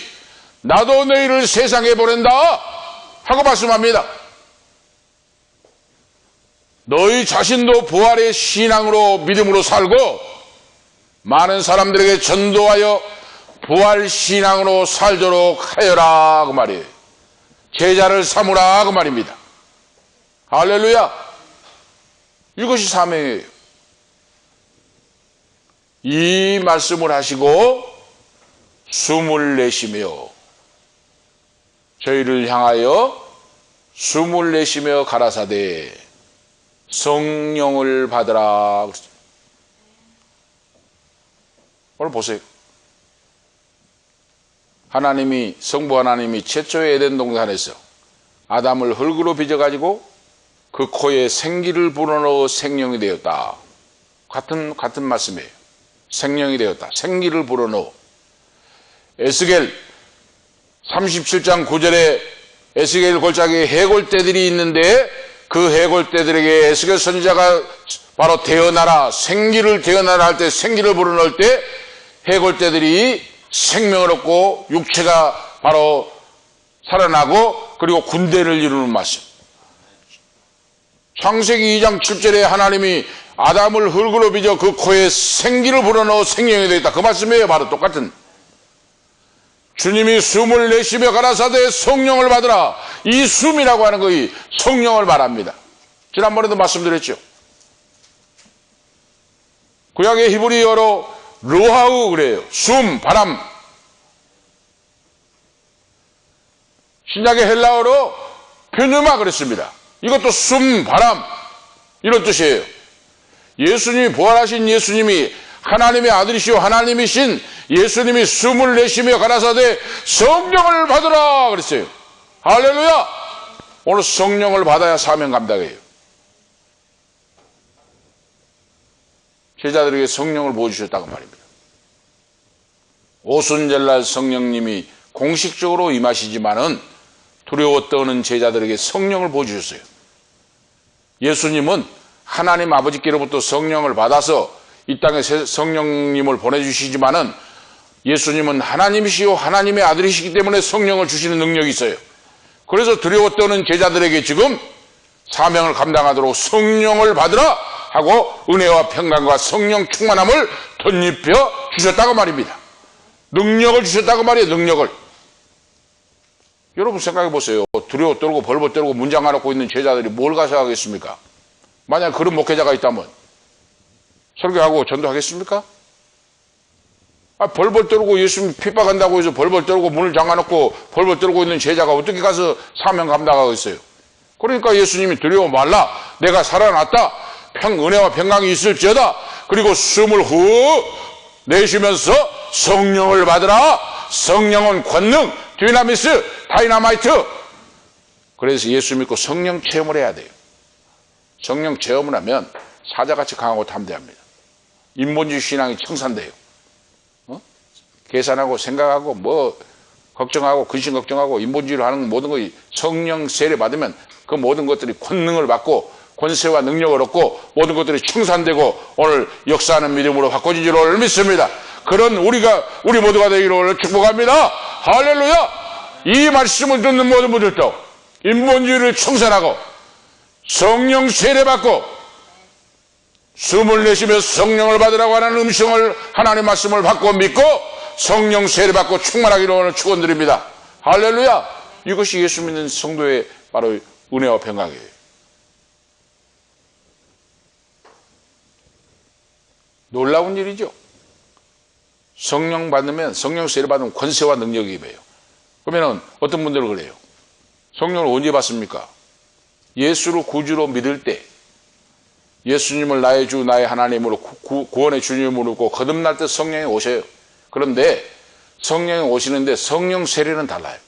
나도 너희를 세상에 보낸다 하고 말씀합니다. 너희 자신도 부활의 신앙으로 믿음으로 살고 많은 사람들에게 전도하여 부활 신앙으로 살도록 하여라 그 말이에요. 제자를 삼으라 그 말입니다. 할렐루야. 이것이 사명이에요. 이 말씀을 하시고 숨을 내쉬며 저희를 향하여 숨을 내쉬며 가라사대 성령을 받으라. 오늘 보세요. 하나님이 성부 하나님이 최초의 에덴 동산에서 아담을 흙으로 빚어가지고 그 코에 생기를 불어넣어 생명이 되었다. 같은 말씀이에요. 생명이 되었다. 생기를 불어넣어. 에스겔 37장 9절에 에스겔 골짜기에 해골떼들이 있는데 그 해골떼들에게 에스겔 선지자가 바로 태어나라 생기를 태어나라 할 때 생기를 불어넣을 때 해골떼들이 생명을 얻고 육체가 바로 살아나고 그리고 군대를 이루는 말씀. 창세기 2장 7절에 하나님이 아담을 흙으로 빚어 그 코에 생기를 불어넣어 생명이 되었다. 그 말씀이에요. 바로 똑같은. 주님이 숨을 내쉬며 가라사대 성령을 받으라. 이 숨이라고 하는 것이 성령을 말합니다. 지난번에도 말씀드렸죠. 구약의 히브리어로 루하우 그래요. 숨, 바람. 신약의 헬라어로 퓨뉴마 그랬습니다. 이것도 숨, 바람 이런 뜻이에요. 예수님이 부활하신 예수님이 하나님의 아들이시오 하나님이신 예수님이 숨을 내쉬며 가라사대 성령을 받으라 그랬어요. 할렐루야. 오늘 성령을 받아야 사명 감당해요. 제자들에게 성령을 보여주셨다고 말입니다. 오순절날 성령님이 공식적으로 임하시지만은 두려워 떠는 제자들에게 성령을 보여주셨어요. 예수님은 하나님 아버지께로부터 성령을 받아서 이 땅에 성령님을 보내주시지만은 예수님은 하나님이시요 하나님의 아들이시기 때문에 성령을 주시는 능력이 있어요. 그래서 두려워 떠는 제자들에게 지금 사명을 감당하도록 성령을 받으라 하고 은혜와 평강과 성령 충만함을 덧입혀 주셨다고 말입니다. 능력을 주셨다고 말이에요. 능력을. 여러분 생각해 보세요. 두려워 떨고 벌벌 떨고 문장 안놓고 있는 제자들이 뭘 가서 하겠습니까? 만약 그런 목회자가 있다면 설교하고 전도하겠습니까? 벌벌 떨고 예수님 핍박한다고 해서 벌벌 떨고 문을 잠가놓고 벌벌 떨고 있는 제자가 어떻게 가서 사명 감당하겠어요? 그러니까 예수님이 두려워 말라. 내가 살아났다. 은혜와 평강이 있을지어다. 그리고 숨을 후 내쉬면서 성령을 받으라. 성령은 권능, 디나미스, 다이나마이트. 그래서 예수 믿고 성령 체험을 해야 돼요. 성령 체험을 하면 사자같이 강하고 담대합니다. 인본주의 신앙이 청산돼요. 계산하고 생각하고 뭐 걱정하고 근심 걱정하고 인본주의를 하는 모든 것이 성령 세례 받으면 그 모든 것들이 권능을 받고 권세와 능력을 얻고 모든 것들이 청산되고 오늘 역사하는 믿음으로 바꿔지기를 믿습니다. 그런 우리 모두가 되기를 축복합니다. 할렐루야. 이 말씀을 듣는 모든 분들도 인본주의를 청산하고 성령 세례 받고 숨을 내쉬며 성령을 받으라고 하는 음성을 하나님 말씀을 받고 믿고 성령 세례 받고 충만하기를 오늘 축원드립니다. 할렐루야. 이것이 예수 믿는 성도의 바로 은혜와 평강이에요. 놀라운 일이죠. 성령 받으면, 성령 세례 받으면 권세와 능력이 임해요. 그러면 어떤 분들은 그래요. 성령을 언제 받습니까? 예수를 구주로 믿을 때, 예수님을 나의 주, 나의 하나님으로 구원의 주님으로 믿고 거듭날 때 성령이 오셔요. 그런데 성령이 오시는데 성령 세례는 달라요.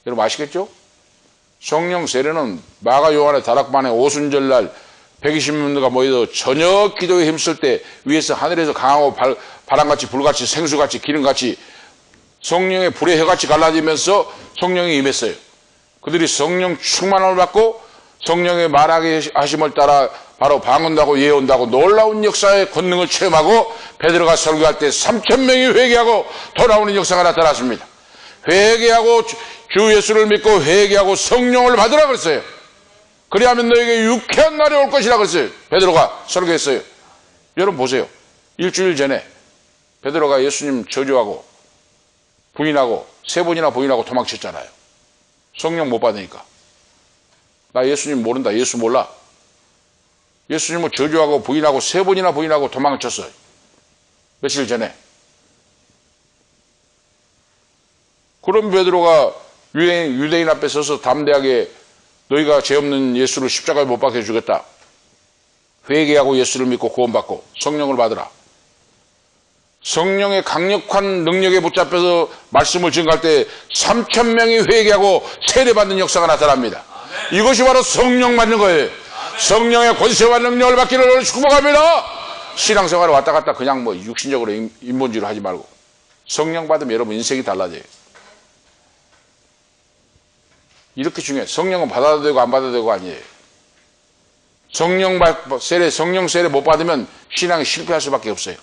여러분 아시겠죠? 성령 세례는 마가 요한의 다락방에 오순절날 120명가 모여서 저녁 기도에 힘쓸 때 위에서 하늘에서 강하고 바람같이 불같이 생수같이 기름같이 성령의 불의 혀같이 갈라지면서 성령이 임했어요. 그들이 성령 충만함을 받고 성령의 말하게 하심을 따라 바로 방언하고 예언하고 놀라운 역사의 권능을 체험하고 베드로가 설교할 때 3,000명이 회개하고 돌아오는 역사가 나타났습니다. 회개하고 주 예수를 믿고 회개하고 성령을 받으라 그랬어요. 그리하면 너에게 유쾌한 날이 올 것이라 그랬어요. 베드로가 설교했어요. 여러분 보세요. 일주일 전에 베드로가 예수님 저주하고 부인하고 3번이나 부인하고 도망쳤잖아요. 성령 못 받으니까. 나 예수님 모른다. 예수 몰라. 예수님을 저주하고 부인하고 3번이나 부인하고 도망쳤어요. 며칠 전에. 그런 베드로가 유대인 앞에 서서 담대하게 너희가 죄 없는 예수를 십자가에 못 박혀 주겠다. 회개하고 예수를 믿고 구원받고 성령을 받으라. 성령의 강력한 능력에 붙잡혀서 말씀을 증거할 때 3,000명이 회개하고 세례받는 역사가 나타납니다. 이것이 바로 성령 받는 거예요. 성령의 권세와 능력을 받기를 축복합니다. 신앙생활을 왔다 갔다 그냥 뭐 육신적으로 인본주의로 하지 말고 성령 받으면 여러분 인생이 달라져요. 이렇게 중요해요. 성령은 받아도 되고 안 받아도 되고 아니에요. 성령 세례 못 받으면 신앙이 실패할 수밖에 없어요.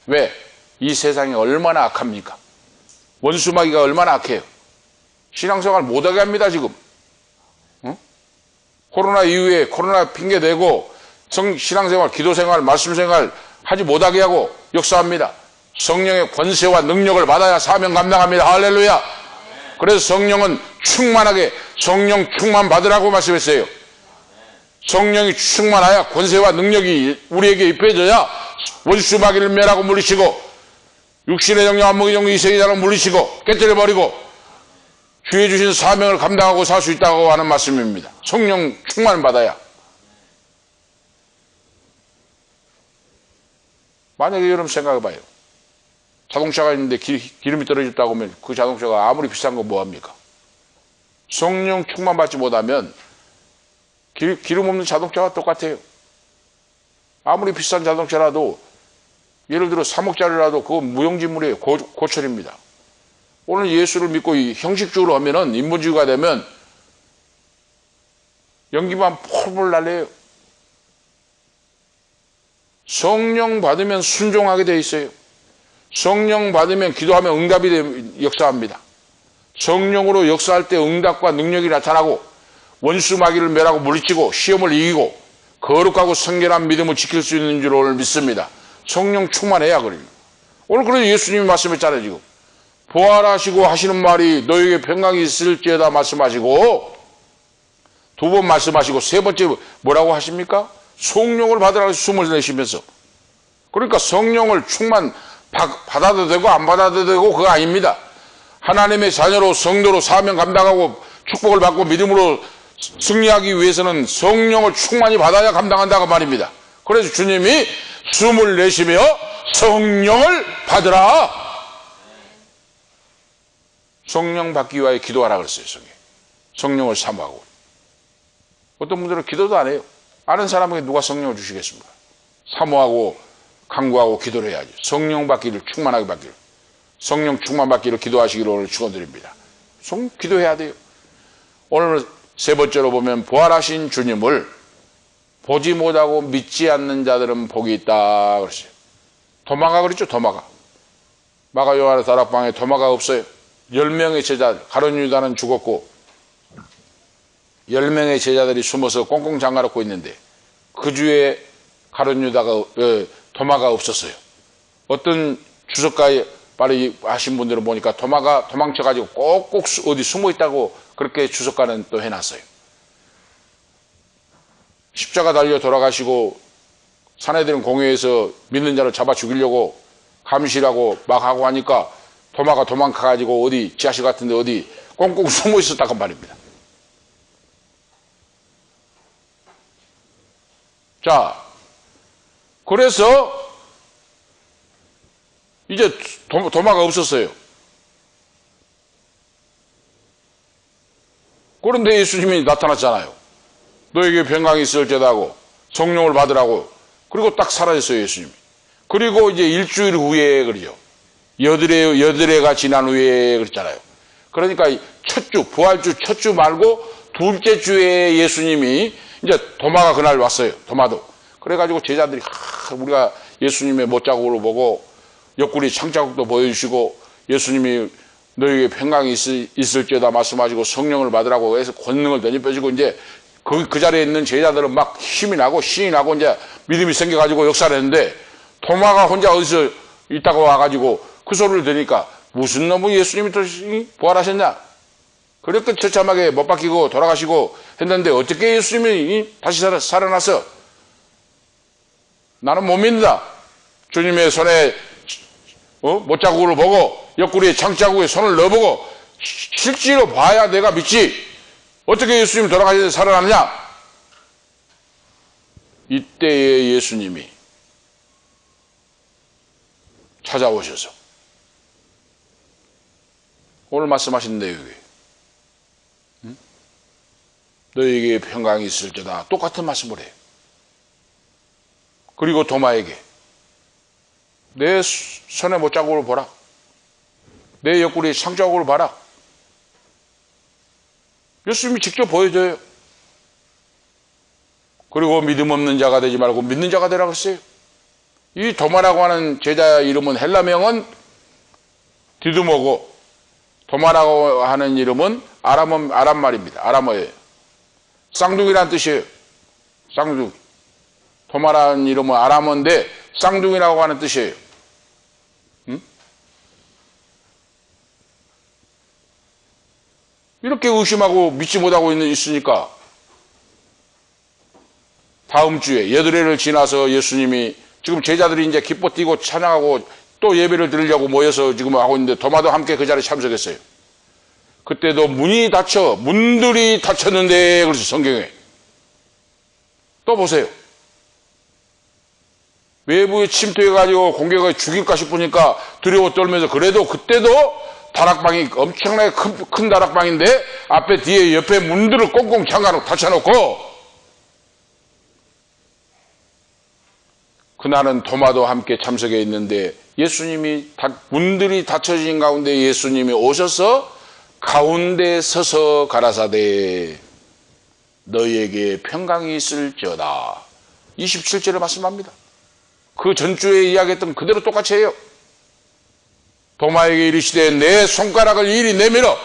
왜? 이 세상이 얼마나 악합니까? 원수마귀가 얼마나 악해요. 신앙생활 못하게 합니다 지금. 응? 코로나 이후에 코로나 핑계대고 신앙생활, 기도생활, 말씀생활 하지 못하게 하고 역사합니다. 성령의 권세와 능력을 받아야 사명 감당합니다. 할렐루야. 그래서 성령은 충만하게 성령 충만 받으라고 말씀했어요. 성령이 충만하여 권세와 능력이 우리에게 입혀져야 원수 마귀를 멸하고 물리치고 육신의 정령, 안목의 정령, 이세의 자를 물리치고 깨뜨려버리고 주의 주신 사명을 감당하고 살 수 있다고 하는 말씀입니다. 성령 충만을 받아야. 만약에 여러분 생각해봐요. 자동차가 있는데 기름이 떨어졌다고 하면 그 자동차가 아무리 비싼 거 뭐합니까? 성령 충만 받지 못하면 기름 없는 자동차와 똑같아요. 아무리 비싼 자동차라도 예를 들어 3억짜리라도 그거 무용지물이에요. 고철입니다. 오늘 예수를 믿고 형식적으로 하면은 인본주의가 되면 연기만 폴폴 날려요. 성령 받으면 순종하게 돼 있어요. 성령 받으면 기도하면 응답이 역사합니다. 성령으로 역사할 때 응답과 능력이 나타나고 원수 마귀를 멸하고 물리치고 시험을 이기고 거룩하고 성결한 믿음을 지킬 수 있는 줄 오늘 믿습니다. 성령 충만해야 그래요. 오늘 그래서 예수님이 말씀했잖아요. 지금 부활하시고 하시는 말이 너에게 평강이 있을지어다 말씀하시고 2번 말씀하시고 3번째 뭐라고 하십니까? 성령을 받으라고 숨을 내쉬면서. 그러니까 성령을 충만 받아도 되고 안 받아도 되고 그거 아닙니다. 하나님의 자녀로 성도로 사명 감당하고 축복을 받고 믿음으로 승리하기 위해서는 성령을 충만히 받아야 감당한다고 말입니다. 그래서 주님이 숨을 내쉬며 성령을 받으라. 성령 받기 위하여 기도하라 그랬어요. 성령을 사모하고. 어떤 분들은 기도도 안 해요. 아는 사람에게 누가 성령을 주시겠습니까? 사모하고 간구하고 기도를 해야지. 성령 받기를 충만하게 받기를. 성령 충만 받기를 기도하시기를 오늘 축원드립니다. 기도해야 돼요. 오늘 3번째로 보면 부활하신 주님을 보지 못하고 믿지 않는 자들은 복이 있다 그랬어요. 도마가 그랬죠. 도마가. 마가 요한의 다락방에 도마가 없어요. 10명의 제자, 가룟 유다는 죽었고 10명의 제자들이 숨어서 꽁꽁 장가놓고 있는데 그 주에 가룟 유다가 도마가 없었어요. 어떤 주석가에 빨리 하신 분들은 보니까 도마가 도망쳐가지고 꼭꼭 어디 숨어 있다고 그렇게 주석가는 또 해놨어요. 십자가 달려 돌아가시고 사내들은 공회에서 믿는 자를 잡아 죽이려고 감시라고 막 하고 하니까 도마가 도망가가지고 어디 지하실 같은데 어디 꽁꽁 숨어 있었다고 말입니다. 자, 그래서 이제 도마가 없었어요. 그런데 예수님이 나타났잖아요. 너에게 평강이 있을지어다 하고 성령을 받으라고. 그리고 딱 사라졌어요, 예수님이. 그리고 이제 일주일 후에 그러죠. 여드레가 지난 후에 그랬잖아요. 그러니까 첫 주, 부활주 첫 주 말고 둘째 주에 예수님이 이제 도마가 그날 왔어요. 도마도. 그래가지고 제자들이 우리가 예수님의 못자국을 보고 옆구리 창자국도 보여주시고 예수님이 너에게 평강이 있을지어다 말씀하시고 성령을 받으라고 해서 권능을 던져주고 이제 그 자리에 있는 제자들은 막 힘이 나고 신이 나고 이제 믿음이 생겨가지고 역사를 했는데 도마가 혼자 어디서 있다가 와가지고 그 소리를 들으니까 무슨 놈의 예수님이 또 부활하셨냐? 그렇게 처참하게 못 박히고 돌아가시고 했는데 어떻게 예수님이 다시 살아났어? 나는 못 믿는다. 주님의 손에 못자국을 보고 옆구리에 창자국에 손을 넣어보고 실제로 봐야 내가 믿지. 어떻게 예수님이 돌아가셔서 살아났냐? 이때에 예수님이 찾아오셔서 오늘 말씀하신 내용이 너에게 평강이 있을지어다 똑같은 말씀을 해요. 그리고 도마에게 내 손에 못자국을 보라. 내 옆구리에 창자국을 봐라. 예수님이 직접 보여줘요. 그리고 믿음 없는 자가 되지 말고 믿는 자가 되라고 했어요. 이 도마라고 하는 제자 이름은 헬라명은 디두모고 도마라고 하는 이름은 아람 말입니다. 아람어예요. 쌍둥이란 뜻이에요. 쌍둥이. 도마라는 이름은 아람어인데 쌍둥이라고 하는 뜻이에요. 이렇게 의심하고 믿지 못하고 있으니까 다음 주에 여드레를 지나서 예수님이 지금 제자들이 이제 기뻐 뛰고 찬양하고 또 예배를 드리려고 모여서 지금 하고 있는데 도마도 함께 그 자리에 참석했어요. 그때도 문들이 닫혔는데 그래서 성경에 또 보세요. 외부에 침투해가지고 공격을 죽일까 싶으니까 두려워 떨면서 그래도 그때도 다락방이 엄청나게 큰 다락방인데 앞에 뒤에 옆에 문들을 꽁꽁 잠가놓고 닫혀놓고 그날은 도마도 함께 참석해 있는데 예수님이 문들이 닫혀진 가운데 예수님이 오셔서 가운데 서서 가라사대 너희에게 평강이 있을지어다 27절에 말씀합니다. 그 전주에 이야기했던 그대로 똑같이 해요. 도마에게 이르시되 내 손가락을 이리 내밀어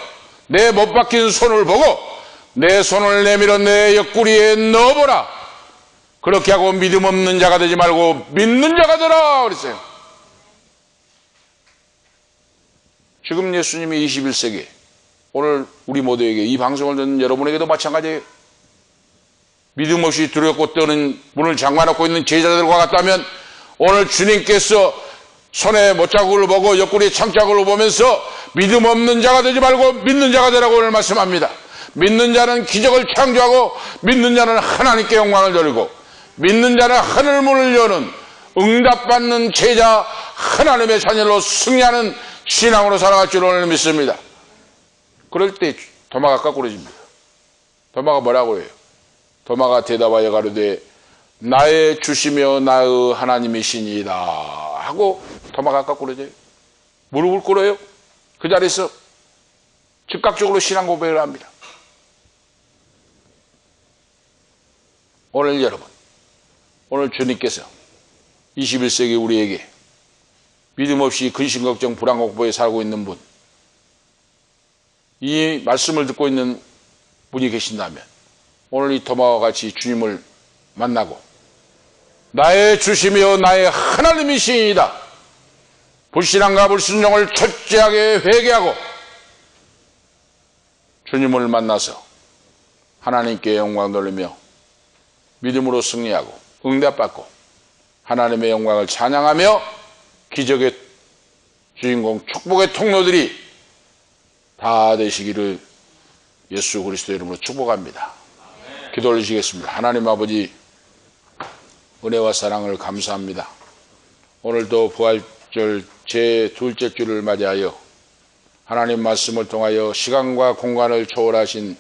내 못 박힌 손을 보고 내 손을 내밀어 내 옆구리에 넣어보라. 그렇게 하고 믿음 없는 자가 되지 말고 믿는 자가 되라 그랬어요. 지금 예수님이 21세기 오늘 우리 모두에게 이 방송을 듣는 여러분에게도 마찬가지예요. 믿음 없이 두렵고 떠는 문을 잠가놓고 있는 제자들과 같다면 오늘 주님께서 손에 못자국을 보고 옆구리에 창자국을 보면서 믿음 없는 자가 되지 말고 믿는 자가 되라고 오늘 말씀합니다. 믿는 자는 기적을 창조하고 믿는 자는 하나님께 영광을 돌리고 믿는 자는 하늘문을 여는 응답받는 제자 하나님의 자녀로 승리하는 신앙으로 살아갈 줄 오늘 믿습니다. 그럴 때 도마가 거꾸로집니다. 도마가 뭐라고 해요? 도마가 대답하여 가로되 나의 주시며 나의 하나님이시니이다 하고 도마가 거꾸로져요. 무릎을 꿇어요. 그 자리에서 즉각적으로 신앙 고백을 합니다. 오늘 여러분, 오늘 주님께서 21세기 우리에게 믿음 없이 근심 걱정 불안 공포에 살고 있는 분, 이 말씀을 듣고 있는 분이 계신다면 오늘 이 도마와 같이 주님을 만나고 나의 주시며 나의 하나님이시니이다. 불신앙과 불순종을 철저하게 회개하고 주님을 만나서 하나님께 영광 돌리며 믿음으로 승리하고 응답받고 하나님의 영광을 찬양하며 기적의 주인공 축복의 통로들이 다 되시기를 예수 그리스도의 이름으로 축복합니다. 기도 올리시겠습니다. 하나님 아버지, 은혜와 사랑을 감사합니다. 오늘도 부활절 제2째 주를 맞이하여 하나님 말씀을 통하여 시간과 공간을 초월하신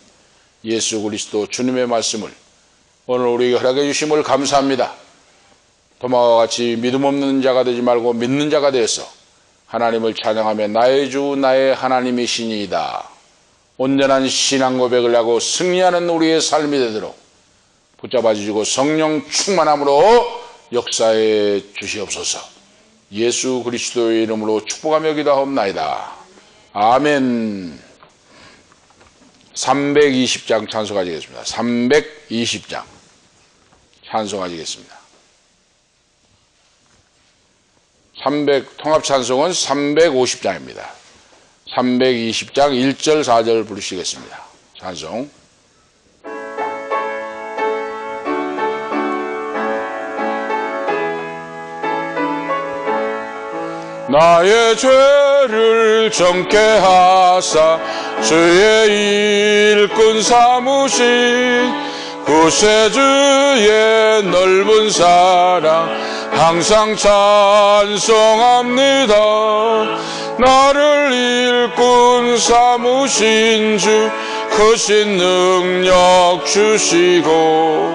예수 그리스도 주님의 말씀을 오늘 우리에게 허락해 주심을 감사합니다. 도마와 같이 믿음 없는 자가 되지 말고 믿는 자가 되어서 하나님을 찬양하며 나의 주 나의 하나님이시니이다. 온전한 신앙 고백을 하고 승리하는 우리의 삶이 되도록 붙잡아 주시고 성령 충만함으로 역사해 주시옵소서. 예수 그리스도의 이름으로 축복하며 기도하옵나이다. 아멘. 320장 찬송하시겠습니다. 320장 찬송하시겠습니다. 통합 찬송은 350장입니다. 320장 1절 4절 부르시겠습니다. 찬송. 나의 죄를 정케 하사 주의 일꾼 삼으신 구세주의 넓은 사랑 항상 찬송합니다. 나를 일꾼 삼으신 주 크신 능력 주시고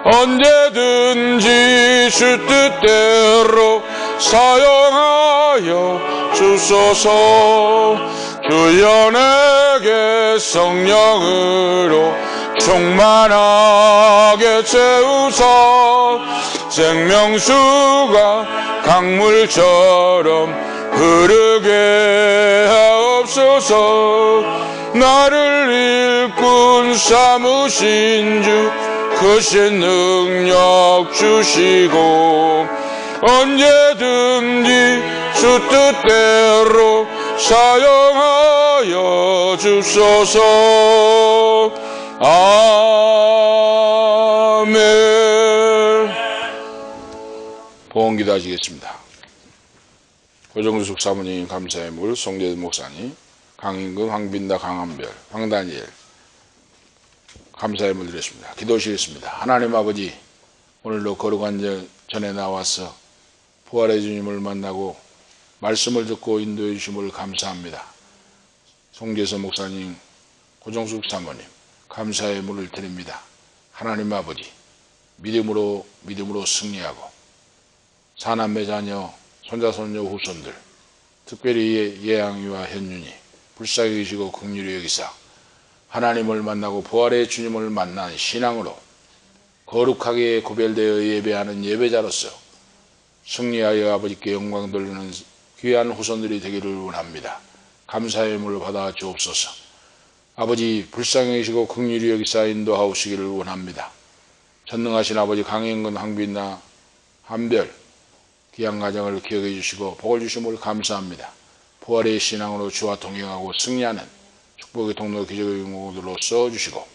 언제든지 주 뜻대로 사용하여 주소서. 주여 내게 성령으로 충만하게 채우사 생명수가 강물처럼 흐르게 하옵소서. 나를 일꾼 삼으신 주 크신 능력 주시고 언제든지 주 뜻대로 사용하여 주소서. 아멘. 보험기도 하시겠습니다. 고정숙 사모님 감사의 물, 송재든 목사님, 강인금, 황빈다, 강한별, 황다니엘 감사의 물 드렸습니다. 기도하시겠습니다. 하나님 아버지, 오늘도 거룩한 전에 나와서 부활의 주님을 만나고 말씀을 듣고 인도해 주심을 감사합니다. 송재선 목사님, 고정숙 사모님 감사의 물을 드립니다. 하나님 아버지, 믿음으로 승리하고 사남매 자녀, 손자 손녀 후손들, 특별히 예양이와 현윤이 불쌍히 계시고 긍휼히 여기사 하나님을 만나고 부활의 주님을 만난 신앙으로 거룩하게 구별되어 예배하는 예배자로서 승리하여 아버지께 영광 돌리는 귀한 후손들이 되기를 원합니다. 감사의 물을 받아 주옵소서. 아버지 불쌍히 계시고 긍휼히 여기사 인도하시기를 원합니다. 전능하신 아버지 강행근, 황빈나, 한별 귀한 가정을 기억해 주시고 복을 주심을 감사합니다. 부활의 신앙으로 주와 동행하고 승리하는 축복의 통로 기적의 용모들로 써주시고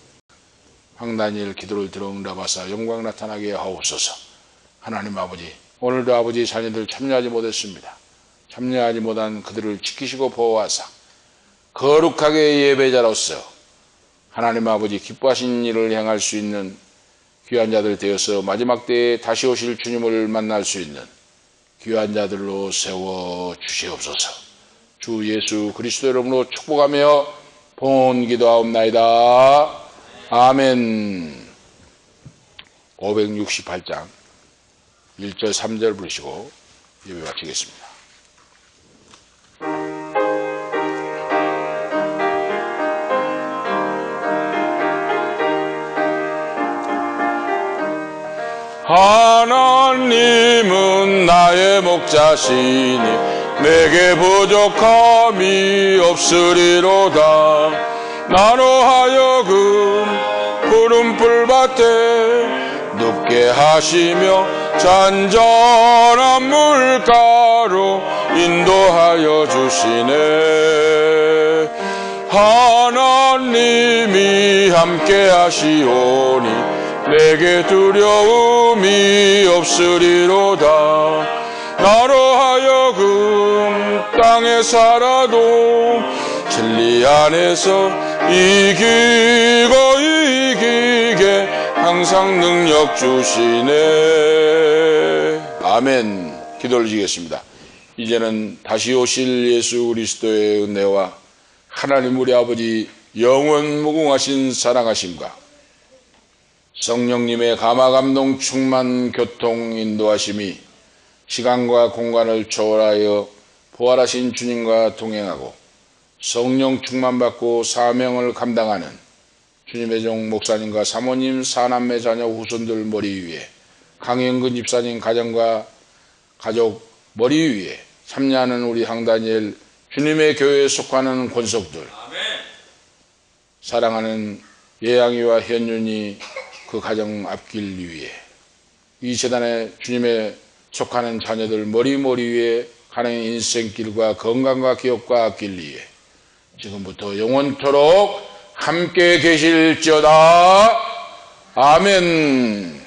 황다니엘 기도를 들어 응답하사 영광 나타나게 하옵소서. 하나님 아버지, 오늘도 아버지 자녀들 참여하지 못했습니다. 참여하지 못한 그들을 지키시고 보호하사 거룩하게 예배자로서 하나님 아버지 기뻐하신 일을 행할 수 있는 귀한 자들 되어서 마지막 때에 다시 오실 주님을 만날 수 있는 귀한 자들로 세워 주시옵소서. 주 예수 그리스도 이름으로 축복하며 본기도하옵나이다. 아멘. 568장 1절 3절 부르시고 예배 마치겠습니다. 하나님은 나의 목자시니 내게 부족함이 없으리로다. 나로 하여금 푸른 풀밭에 눕게 하시며 잔잔한 물가로 인도하여 주시네. 하나님이 함께 하시오니 내게 두려움이 없으리로다. 나로 하여금 땅에 살아도 진리 안에서 이기고 이기게 항상 능력 주시네. 아멘. 기도 올리겠습니다. 이제는 다시 오실 예수 그리스도의 은혜와 하나님 우리 아버지 영원 무궁하신 사랑하심과 성령님의 감화감동 충만 교통 인도하심이 시간과 공간을 초월하여 부활하신 주님과 동행하고 성령 충만받고 사명을 감당하는 주님의 종 목사님과 사모님, 사남매, 자녀, 후손들 머리 위에 강영근 집사님 가정과 가족 머리 위에 참여하는 우리 항다니엘 주님의 교회에 속하는 권속들, 아멘. 사랑하는 예양이와 현윤이 그 가정 앞길 위에 이 재단에 주님의 속하는 자녀들 머리 위에 가는 인생길과 건강과 기업과 앞길 위에 지금부터 영원토록 함께 계실지어다. 아멘.